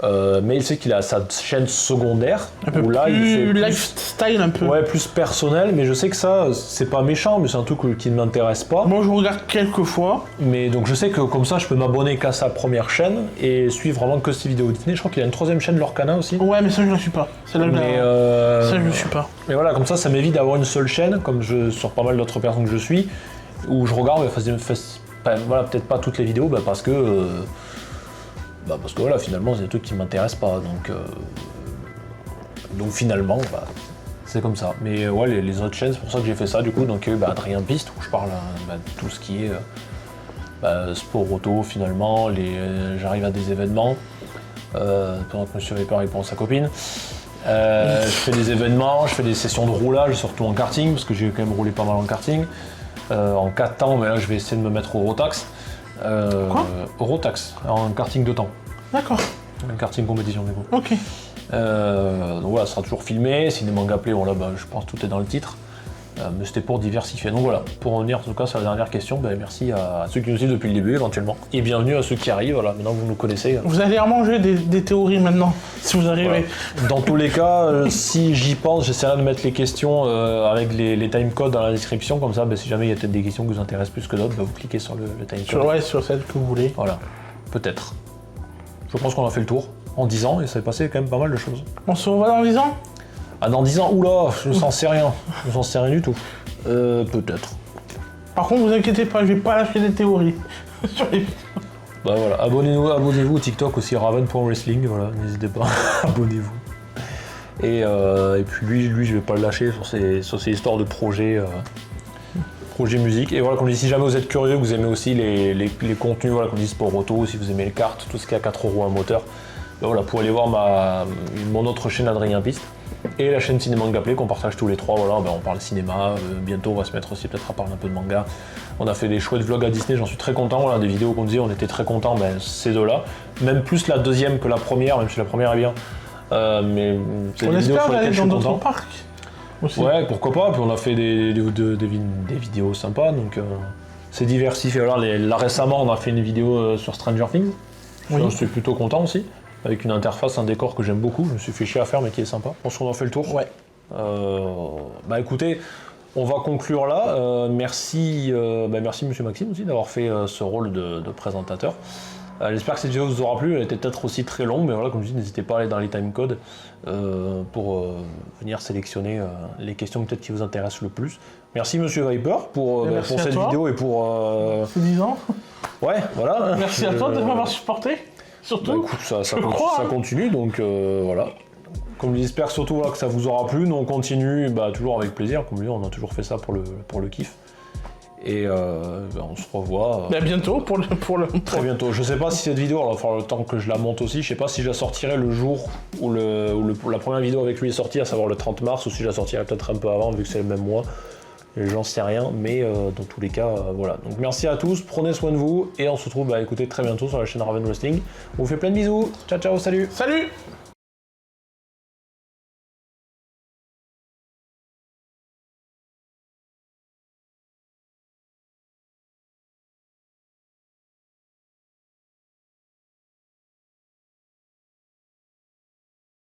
Mais il sait qu'il a sa chaîne secondaire, Un peu où là, il fait plus lifestyle un peu. Ouais, plus personnel, mais je sais que ça, c'est pas méchant, mais c'est un truc qui ne m'intéresse pas. Moi, je regarde quelques fois. Mais donc je sais que comme ça, je peux m'abonner qu'à sa première chaîne et suivre vraiment que ses vidéos Disney. Je crois qu'il a une 3e chaîne, Lorcana aussi. Ouais, mais ça, je ne suis pas. Ça, je ne suis pas. Mais voilà, comme ça m'évite d'avoir une seule chaîne, comme sur pas mal d'autres personnes que je suis, où je regarde, voilà, peut-être pas toutes les vidéos, parce que voilà, finalement, c'est des trucs qui m'intéressent pas. Donc finalement, c'est comme ça. Mais ouais, les autres chaînes, c'est pour ça que j'ai fait ça, du coup. Donc Adrien Piste, où je parle de tout ce qui est sport auto, finalement. J'arrive à des événements, pendant que M. Viper répond à sa copine. Je fais des événements, je fais des sessions de roulage, surtout en karting, parce que j'ai quand même roulé pas mal en karting. En 4 temps, mais là, je vais essayer de me mettre au Rotax. Quoi Rotax, en karting de temps. D'accord. Un karting compétition, du coup. Ok. Donc voilà, ça sera toujours filmé. Cinéma gameplay, bon là, je pense que tout est dans le titre. Mais c'était pour diversifier. Donc voilà, pour revenir en tout cas sur la dernière question, merci à ceux qui nous suivent depuis le début éventuellement. Et bienvenue à ceux qui arrivent, voilà, maintenant que vous nous connaissez. Vous allez remanger des théories maintenant, si vous arrivez. Voilà. Dans tous les cas, si j'y pense, j'essaierai de mettre les questions avec les timecodes dans la description, comme ça, si jamais il y a peut-être des questions qui vous intéressent plus que d'autres, vous cliquez sur le timecode. Sur celle que vous voulez. Voilà, peut-être. Je pense qu'on a fait le tour en 10 ans et ça est passé quand même pas mal de choses. On se revoit dans 10 ans? Ah, dans 10 ans, oula, je n'en sais rien. Je n'en sais rien du tout. Peut-être. Par contre, vous inquiétez pas, je vais pas lâcher des théories. Voilà, abonnez-vous au TikTok aussi, raven.wrestling, voilà, n'hésitez pas, abonnez-vous. Et puis lui, je vais pas le lâcher sur ces histoires de projets musique. Et voilà, comme je dis, si jamais vous êtes curieux, vous aimez aussi les contenus, voilà, comme je dis, sport auto, si vous aimez les cartes, tout ce qui est à 4 € un moteur, voilà, pour aller voir mon autre chaîne Adrien Piste. Et la chaîne Cinéma Gameplay qu'on partage tous les 3, voilà, on parle cinéma, bientôt on va se mettre aussi peut-être à parler un peu de manga. On a fait des chouettes vlogs à Disney, j'en suis très content, voilà, des vidéos qu'on disait, on était très contents, ces deux-là. Même plus la deuxième que la première, même si la première est bien. Mais c'est on espère aller dans d'autres content. parcs aussi. Ouais, pourquoi pas, puis on a fait des vidéos sympas, donc c'est diversifié. Alors, là récemment on a fait une vidéo sur Stranger Things, je suis plutôt content aussi. Avec une interface, un décor que j'aime beaucoup, je me suis fait chier à faire mais qui est sympa. Je pense qu'on a fait le tour. Ouais. Écoutez, on va conclure là. Merci Monsieur Maxime aussi d'avoir fait ce rôle de présentateur. J'espère que cette vidéo vous aura plu, elle était peut-être aussi très longue, mais voilà, comme je dis, n'hésitez pas à aller dans les timecodes pour venir sélectionner les questions peut-être qui vous intéressent le plus. Merci Monsieur Viper pour cette vidéo et pour... C'est 10 ans. Ouais, voilà. Merci à toi de m'avoir supporté. Surtout, écoute, ça continue, donc voilà. Comme j'espère surtout que ça vous aura plu, nous on continue toujours avec plaisir, comme lui on a toujours fait ça pour le kiff. Et on se revoit. Bientôt pour le. Très bientôt. Je sais pas si cette vidéo, il va falloir le temps que je la monte aussi, je sais pas si je la sortirai le jour où la première vidéo avec lui est sortie, à savoir le 30 mars, ou si je la sortirai peut-être un peu avant vu que c'est le même mois. J'en sais rien, mais dans tous les cas, voilà. Donc merci à tous, prenez soin de vous, et on se retrouve écoutez, très bientôt sur la chaîne Raven Wrestling. On vous fait plein de bisous, ciao ciao, salut. Salut.